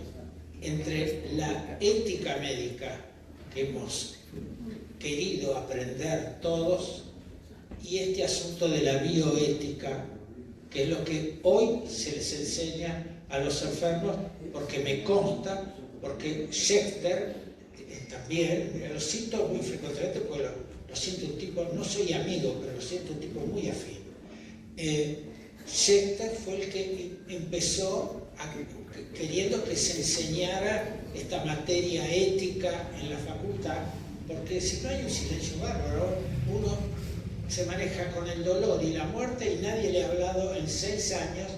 entre la ética médica que hemos querido aprender todos, y este asunto de la bioética, que es lo que hoy se les enseña a los enfermos, porque me consta, porque Schechter también, lo siento muy frecuentemente, porque lo siento un tipo, no soy amigo, pero lo siento un tipo muy afín. Schechter fue el que empezó queriendo que se enseñara esta materia ética en la facultad, porque si no hay un silencio bárbaro, uno se maneja con el dolor y la muerte y nadie le ha hablado en 6 años,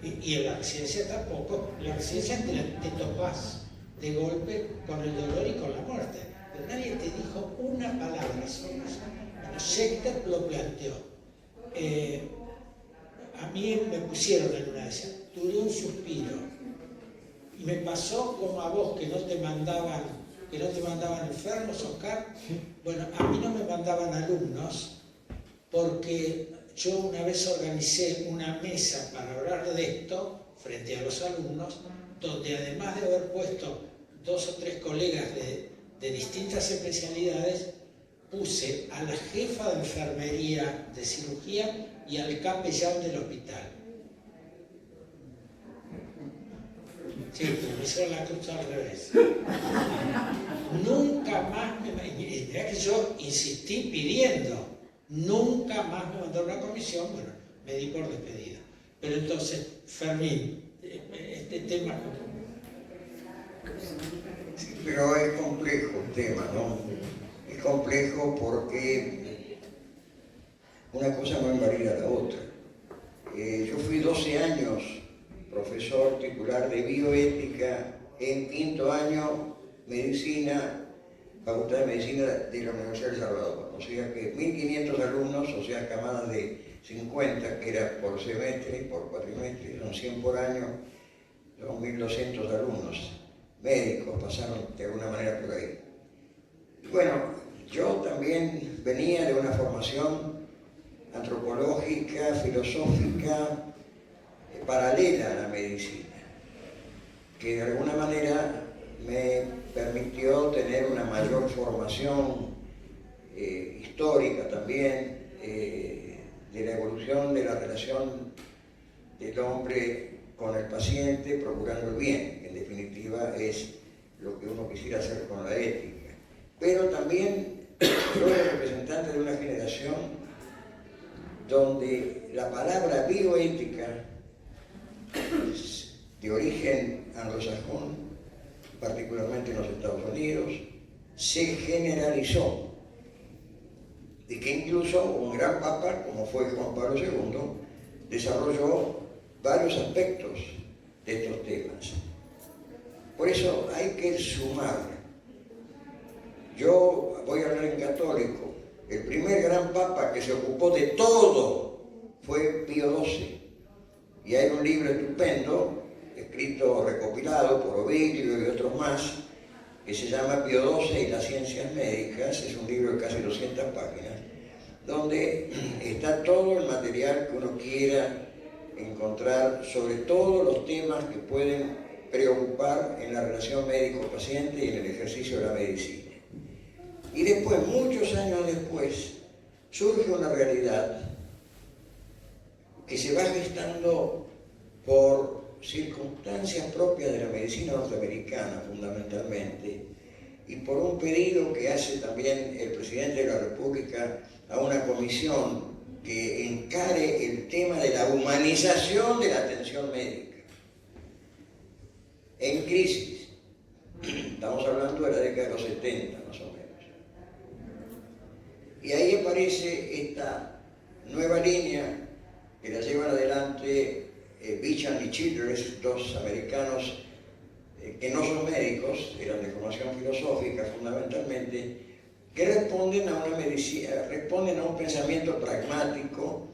y en la residencia tampoco. En la residencia te topas de golpe con el dolor y con la muerte, pero nadie te dijo una palabra sobre eso. Bueno, Schechter lo planteó. A mí me pusieron en una de esas, tuve un suspiro, y me pasó como a vos, que no te mandaban enfermos, Oscar. Bueno, a mí no me mandaban alumnos, porque yo una vez organicé una mesa para hablar de esto frente a los alumnos, donde además de haber puesto 2 o 3 colegas de distintas especialidades, puse a la jefa de enfermería de cirugía y al capellán del hospital. Sí, pero me hicieron la cruz al revés. Nunca más mirá que yo insistí pidiendo, nunca más me mandaron una comisión, bueno, me di por despedida. Pero entonces, Fermín, este tema... Sí, pero es complejo el tema, ¿no? Es complejo porque una cosa no invalida la otra. Yo fui 12 años profesor titular de bioética en 5º año medicina, Facultad de Medicina de la Universidad de El Salvador. O sea que 1.500 alumnos, o sea, camadas de 50, que era por semestre, por cuatrimestre, son 100 por año, son 1.200 alumnos. Médicos pasaron de alguna manera por ahí. Y bueno, yo también venía de una formación antropológica, filosófica, paralela a la medicina, que de alguna manera me permitió tener una mayor formación histórica también, de la evolución de la relación del hombre con el paciente, procurando el bien, que en definitiva es lo que uno quisiera hacer con la ética. Pero también soy representante de una generación donde la palabra bioética, de origen anglosajón, particularmente en los Estados Unidos, se generalizó, y que incluso un gran papa, como fue Juan Pablo II, desarrolló varios aspectos de estos temas. Por eso hay que sumar. Yo voy a hablar en católico. El primer gran papa que se ocupó de todo fue Pío XII. Y hay un libro estupendo, escrito, recopilado por Ovidio y otros más, que se llama Pío XII y las ciencias médicas. Es un libro de casi 200 páginas, donde está todo el material que uno quiera encontrar sobre todos los temas que pueden preocupar en la relación médico-paciente y en el ejercicio de la medicina. Y después, muchos años después, surge una realidad que se va gestando por circunstancias propias de la medicina norteamericana, fundamentalmente, y por un pedido que hace también el presidente de la República a una comisión que encare el tema de la humanización de la atención médica en crisis. Estamos hablando de la década de los 70, más o menos. Y ahí aparece esta nueva línea que la llevan adelante Beecham y Childress, 2 americanos que no son médicos, eran de formación filosófica fundamentalmente, que responden a una medicina, responden a un pensamiento pragmático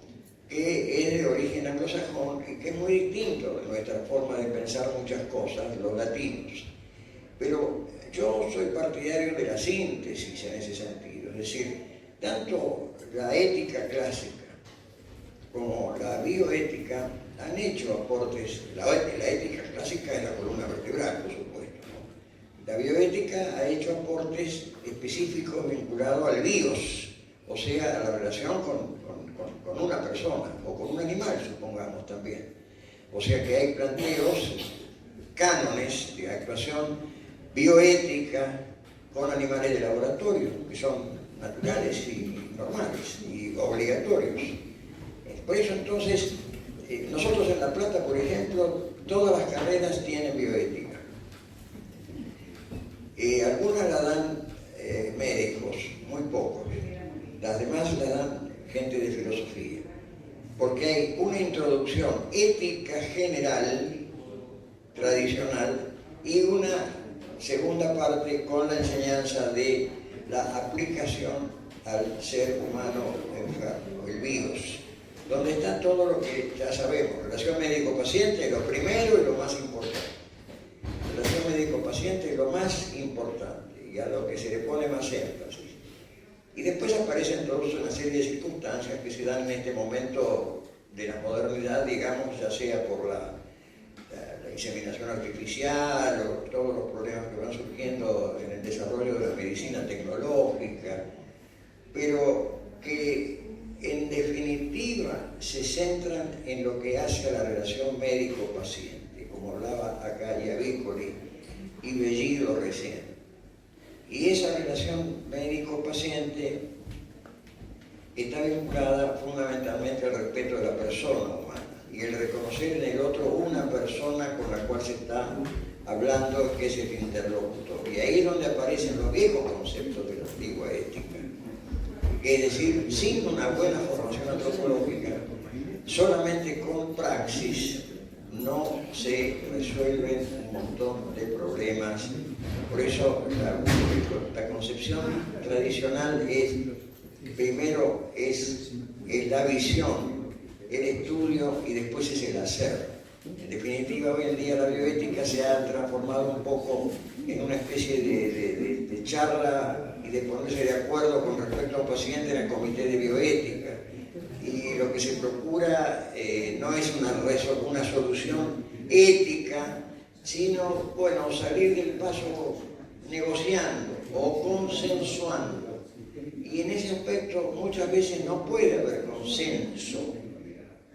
que es de origen anglosajón y que es muy distinto de nuestra forma de pensar muchas cosas, los latinos. Pero yo soy partidario de la síntesis en ese sentido, es decir, tanto la ética clásica como la bioética han hecho aportes. La ética clásica es la columna vertebral, por supuesto, ¿no? La bioética ha hecho aportes específicos vinculados al bios, o sea, a la relación con una persona o con un animal, supongamos también. O sea que hay planteos, cánones de actuación bioética con animales de laboratorio, que son naturales y normales y obligatorios. Por eso entonces, nosotros en La Plata, por ejemplo, todas las carreras tienen bioética. Algunas la dan médicos, muy pocos. Las demás la dan gente de filosofía. Porque hay una introducción ética general, tradicional, y una segunda parte con la enseñanza de la aplicación al ser humano enfermo, el bios, donde está todo lo que ya sabemos, relación médico-paciente es lo primero y lo más importante. Relación médico-paciente es lo más importante y a lo que se le pone más énfasis. Y después aparecen toda una serie de circunstancias que se dan en este momento de la modernidad, digamos, ya sea por la inseminación artificial o todos los problemas que van surgiendo en el desarrollo de la medicina tecnológica, pero que en definitiva se centran en lo que hace a la relación médico-paciente, como hablaba acá Iavícoli y Bellido recién. Y esa relación médico-paciente está vinculada fundamentalmente al respeto de la persona humana y el reconocer en el otro una persona con la cual se está hablando, que es el interlocutor. Y ahí es donde aparecen los viejos conceptos de la antigua ética. Es decir, sin una buena formación antropológica, solamente con praxis no se resuelven un montón de problemas. Por eso la concepción tradicional es, primero es la visión, el estudio y después es el hacer. En definitiva, hoy en día la bioética se ha transformado un poco en una especie de charla y de ponerse de acuerdo con respecto a un paciente en el comité de bioética. Y lo que se procura no es una solución ética, sino, bueno, salir del paso negociando o consensuando. Y en ese aspecto muchas veces no puede haber consenso.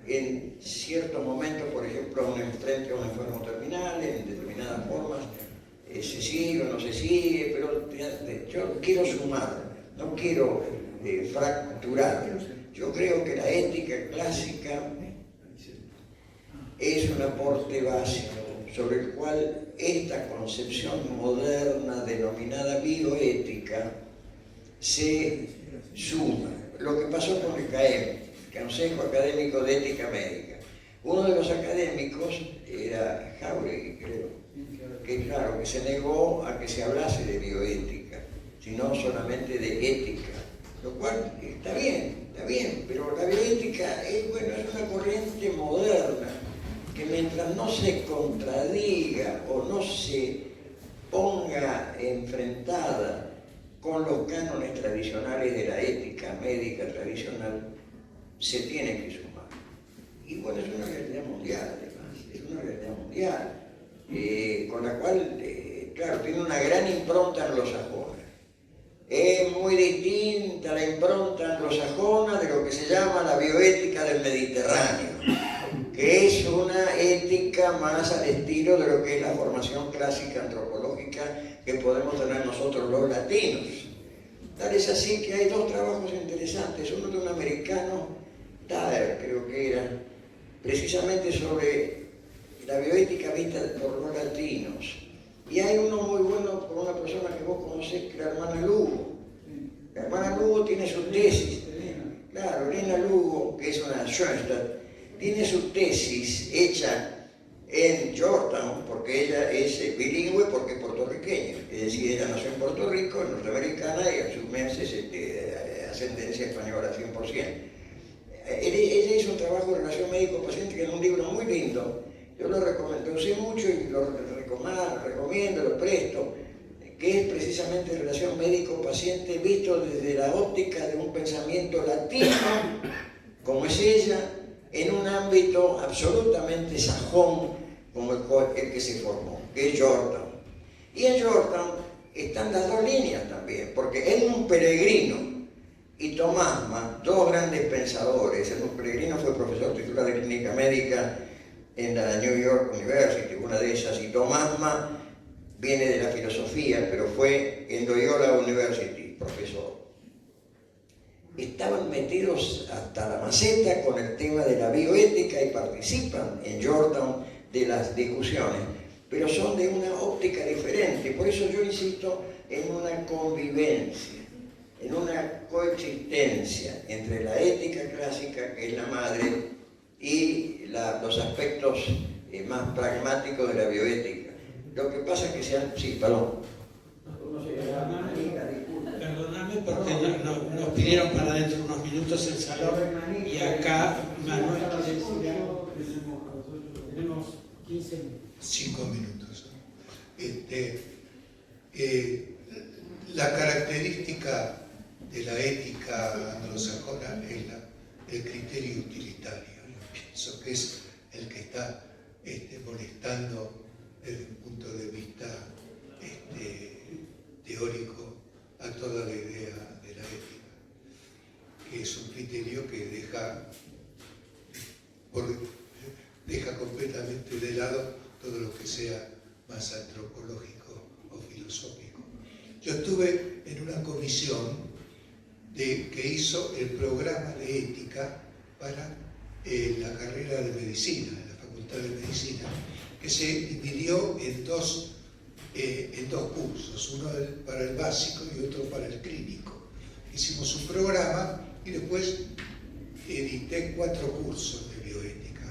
En ciertos momentos, por ejemplo, frente a un enfermo terminal, en determinadas formas, se sigue o no se sigue, pero yo quiero sumar, no quiero fracturar. Yo creo que la ética clásica es un aporte básico sobre el cual esta concepción moderna denominada bioética se suma. Lo que pasó con el CAEM, Consejo Académico de Ética Médica. Uno de los académicos era Jauregui, creo, que claro, que se negó a que se hablase de bioética, sino solamente de ética, lo cual está bien, pero la bioética es una corriente moderna que mientras no se contradiga o no se ponga enfrentada con los cánones tradicionales de la ética médica tradicional, se tiene que sumar. Y bueno, es una realidad mundial, además, es una realidad mundial, con la cual, claro, tiene una gran impronta anglosajona. Es muy distinta la impronta anglosajona de lo que se llama la bioética del Mediterráneo, que es una ética más al estilo de lo que es la formación clásica antropológica que podemos tener nosotros los latinos. Tal es así que hay dos trabajos interesantes, uno de un americano, Thaler creo que era, precisamente sobre la bioética vista por los latinos. Y hay uno muy bueno por una persona que vos conocés, que es la hermana Lugo. La hermana Lugo tiene su tesis. Claro, Elena Lugo, que es una Schoenstatt, tiene su tesis hecha en Georgetown, porque ella es bilingüe, porque es puertorriqueña. Es decir, ella nació en Puerto Rico, norteamericana, y a sus meses ascendencia española 100%. Ella hizo un trabajo de relación médico-paciente que es un libro muy lindo. Yo lo usé mucho y lo recomiendo, lo presto, que es precisamente relación médico-paciente visto desde la óptica de un pensamiento latino, como es ella, en un ámbito absolutamente sajón como el que se formó, que es Georgetown. Y en Georgetown están las dos líneas también, porque Edmund Peregrino y Thomas Mann, dos grandes pensadores. Edmund Peregrino fue profesor titular de clínica médica en la New York University, una de ellas, y Thomas Mann viene de la filosofía, pero fue en Loyola University, profesor. Estaban metidos hasta la maceta con el tema de la bioética y participan en Georgetown de las discusiones, pero son de una óptica diferente. Por eso yo insisto en una convivencia, en una coexistencia entre la ética clásica, que es la madre, y los aspectos más pragmáticos de la bioética. Lo que pasa es que se han... Sí, perdón. Perdóname porque nos pidieron para dentro de unos minutos el salón y acá Manuel quiere decir algo. Tenemos 15 minutos. 5 minutos. La característica de la ética anglosajona es el criterio utilitario. Yo pienso que es el que está molestando desde un punto de vista teórico a toda la idea de la ética, que es un criterio que deja completamente de lado todo lo que sea más antropológico o filosófico. Yo estuve en una comisión que hizo el programa de ética para la carrera de medicina, en la Facultad de Medicina, que se dividió en dos cursos, uno para el básico y otro para el clínico. Hicimos un programa y después edité 4 cursos de bioética.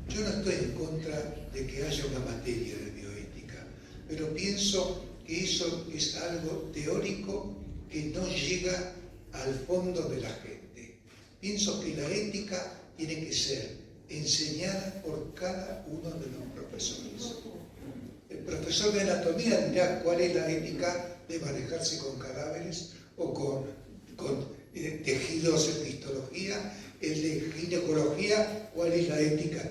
Yo no estoy en contra de que haya una materia de bioética, pero pienso que eso es algo teórico que no llega al fondo de la gente. Pienso que la ética tiene que ser enseñada por cada uno de los profesores. El profesor de anatomía dirá cuál es la ética de manejarse con cadáveres o con tejidos en histología. El de ginecología, cuál es la ética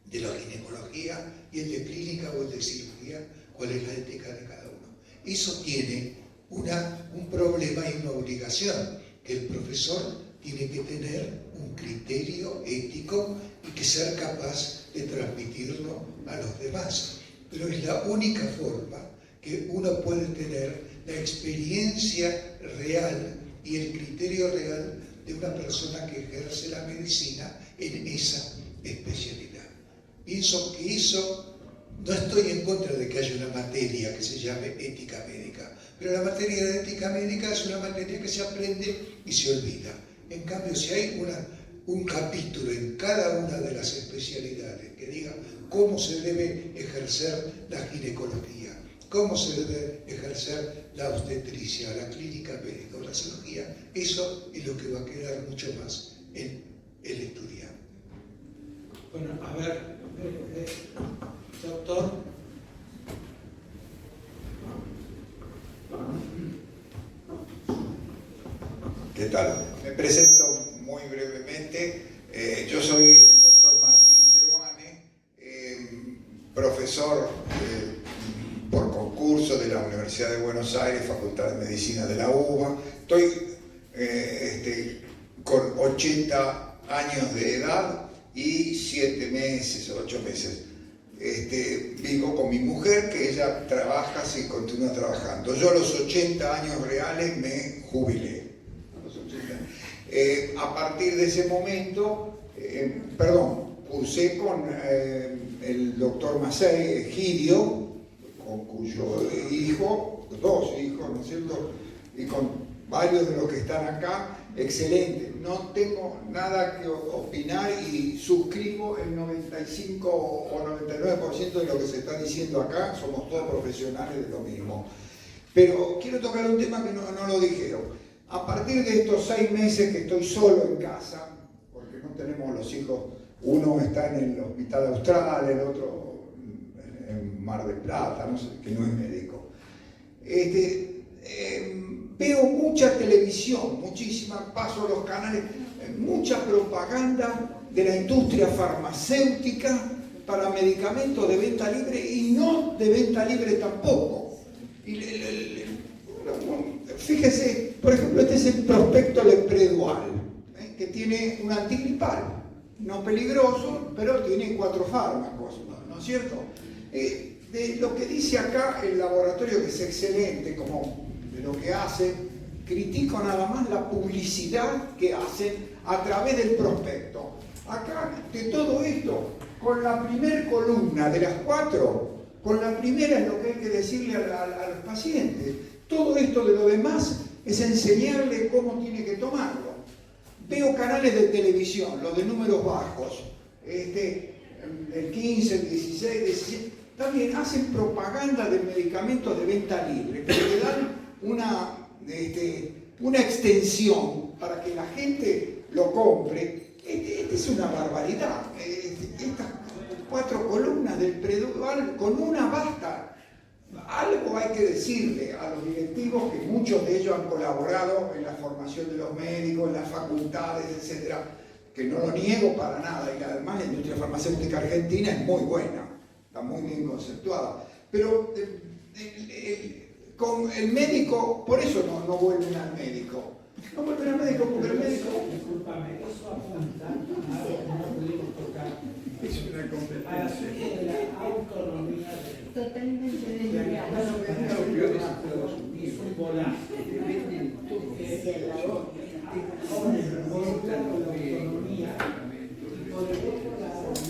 de la ginecología, y el de clínica o el de cirugía, cuál es la ética de cada uno. Eso tiene un problema y una obligación, que el profesor tiene que tener un criterio ético y que ser capaz de transmitirlo a los demás. Pero es la única forma que uno puede tener la experiencia real y el criterio real de una persona que ejerce la medicina en esa especialidad. Pienso que eso, no estoy en contra de que haya una materia que se llame ética médica, pero la materia de ética médica es una materia que se aprende y se olvida. En cambio, si hay un capítulo en cada una de las especialidades que diga cómo se debe ejercer la ginecología, cómo se debe ejercer la obstetricia, la clínica médica o la cirugía, eso es lo que va a quedar mucho más en el estudiante. Bueno, a ver, doctor. ¿Qué tal? Me presento muy brevemente. Yo soy el doctor Martín Seguane, profesor por concurso de la Universidad de Buenos Aires, Facultad de Medicina de la UBA. Estoy con 80 años de edad y 7 meses o 8 meses. Vivo con mi mujer, que ella trabaja, sí, continúa trabajando. Yo a los 80 años reales me jubilé. A partir de ese momento, cursé con el doctor Macei Egidio, con cuyo hijo, 2 hijos, ¿no es cierto? Y con varios de los que están acá, excelente. No tengo nada que opinar y suscribo el 95 o 99% de lo que se está diciendo acá. Somos todos profesionales de lo mismo. Pero quiero tocar un tema que no lo dijeron. A partir de estos 6 meses que estoy solo en casa, porque no tenemos los hijos, uno está en el Hospital Austral, el otro en Mar del Plata, no sé, que no es médico. Veo mucha televisión, muchísima, paso los canales, mucha propaganda de la industria farmacéutica para medicamentos de venta libre y no de venta libre tampoco. Fíjese, por ejemplo, este es el prospecto lepredual, que tiene un antigripal, no peligroso, pero tiene 4 fármacos, ¿no es cierto? De lo que dice acá el laboratorio, que es excelente, como de lo que hace, critico nada más la publicidad que hacen a través del prospecto. Acá, de todo esto, con la primer columna de las 4, con la primera es lo que hay que decirle a los pacientes. Todo esto de lo demás es enseñarle cómo tiene que tomarlo. Veo canales de televisión, los de números bajos, el 15, el 16, el 17, también hacen propaganda de medicamentos de venta libre, pero le dan una extensión para que la gente lo compre. Es una barbaridad. Estas 4 columnas del Predual, con una basta. Algo hay que decirle a los directivos, que muchos de ellos han colaborado en la formación de los médicos, en las facultades, etcétera, que no lo niego para nada, y además la industria farmacéutica argentina es muy buena, está muy bien conceptuada, pero con el médico, por eso no vuelven al médico. No vuelven al médico porque el médico... Disculpame, eso apunta a algo que no pudimos tocar. Es una competencia. A la serie de la autonomía Totalmente desleal. Es un volante. Con el lado de la autonomía, y por el otro lado, es el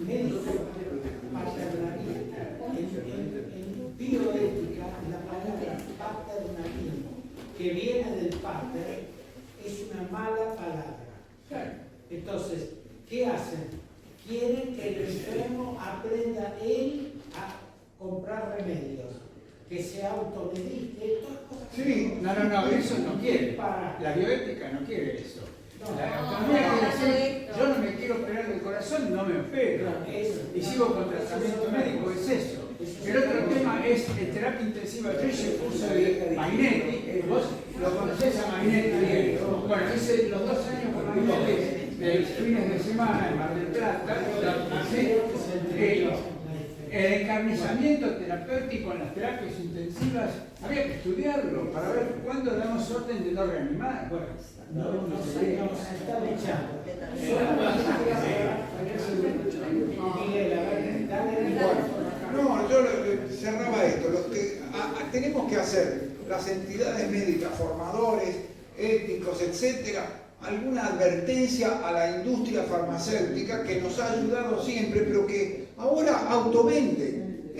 médico paternalista. En bioética, la palabra paternalismo, que viene del pater, es una mala palabra. Entonces, ¿qué hacen? Quieren que el enfermo aprenda él a comprar remedios, que se automedique, todas cosas. Sí, no, eso no quiere. La bioética no quiere eso. La autonomía quiere decir, yo no me quiero operar del corazón, no me opero. Y sigo con tratamiento médico, es eso. El otro tema es terapia intensiva. Yo hice el curso de Magnetti, vos lo conocés a Magnetti. Bueno, hice los 2 años con Magnetti, de fines de semana en Mar del Plata, el encarnizamiento terapéutico en las terapias intensivas, había que estudiarlo para ver cuándo damos orden de no reanimar. Bueno, nos están echando. No, yo cerraba esto. Tenemos que hacer las entidades médicas, formadores, éticos, etcétera, alguna advertencia a la industria farmacéutica que nos ha ayudado siempre, pero que ahora autovenden.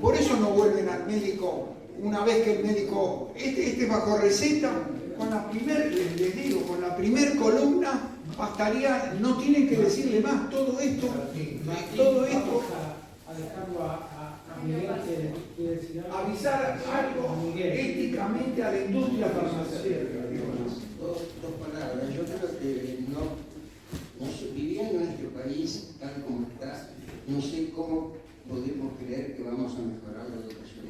Por eso no vuelven al médico una vez que el médico, bajo receta, con la primer columna bastaría, no tienen que decirle más todo esto. A dejarlo a Miguel, que decir avisar algo éticamente a la industria farmacéutica. Dos palabras. Yo creo que viviendo en este país tal como está, no sé cómo podemos creer que vamos a mejorar la educación.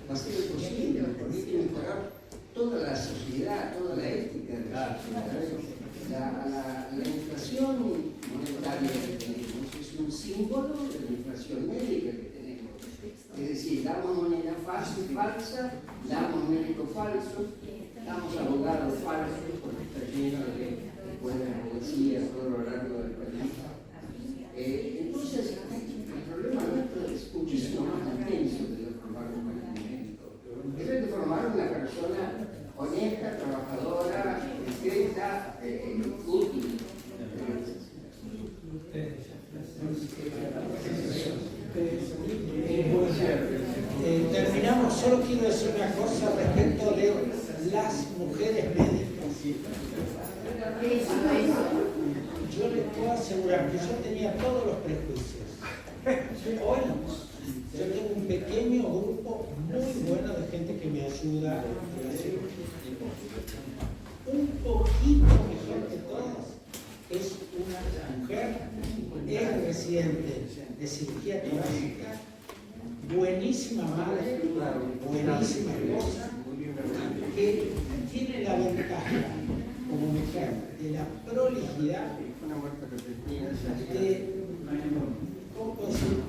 Va a ser imposible, porque hay que mejorar toda la sociedad, toda la ética de la sociedad. La inflación monetaria que tenemos es un símbolo de la inflación médica que tenemos. Es decir, damos moneda falsa, damos médicos falsos, damos abogados falsos, porque está lleno de buenas policías todo lo largo del país. Entonces, el problema nuestro es muchísimo más intenso de formar un médico. Es de formar una persona honesta, trabajadora, discreta, útil. Terminamos, solo quiero decir una cosa respecto de las mujeres médicas. Yo les puedo asegurar que yo tenía todos los prejuicios. Hoy yo tengo un pequeño grupo muy bueno de gente que me ayuda a hacer un poquito mejor que todas. Es una mujer, es residente de cirugía torácica, buenísima madre, buenísima esposa, que tiene la ventaja como mujer de la prolijidad, de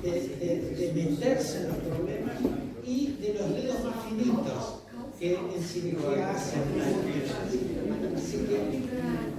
de meterse en los problemas y de los dedos más finitos que en cirugía hacen. Así que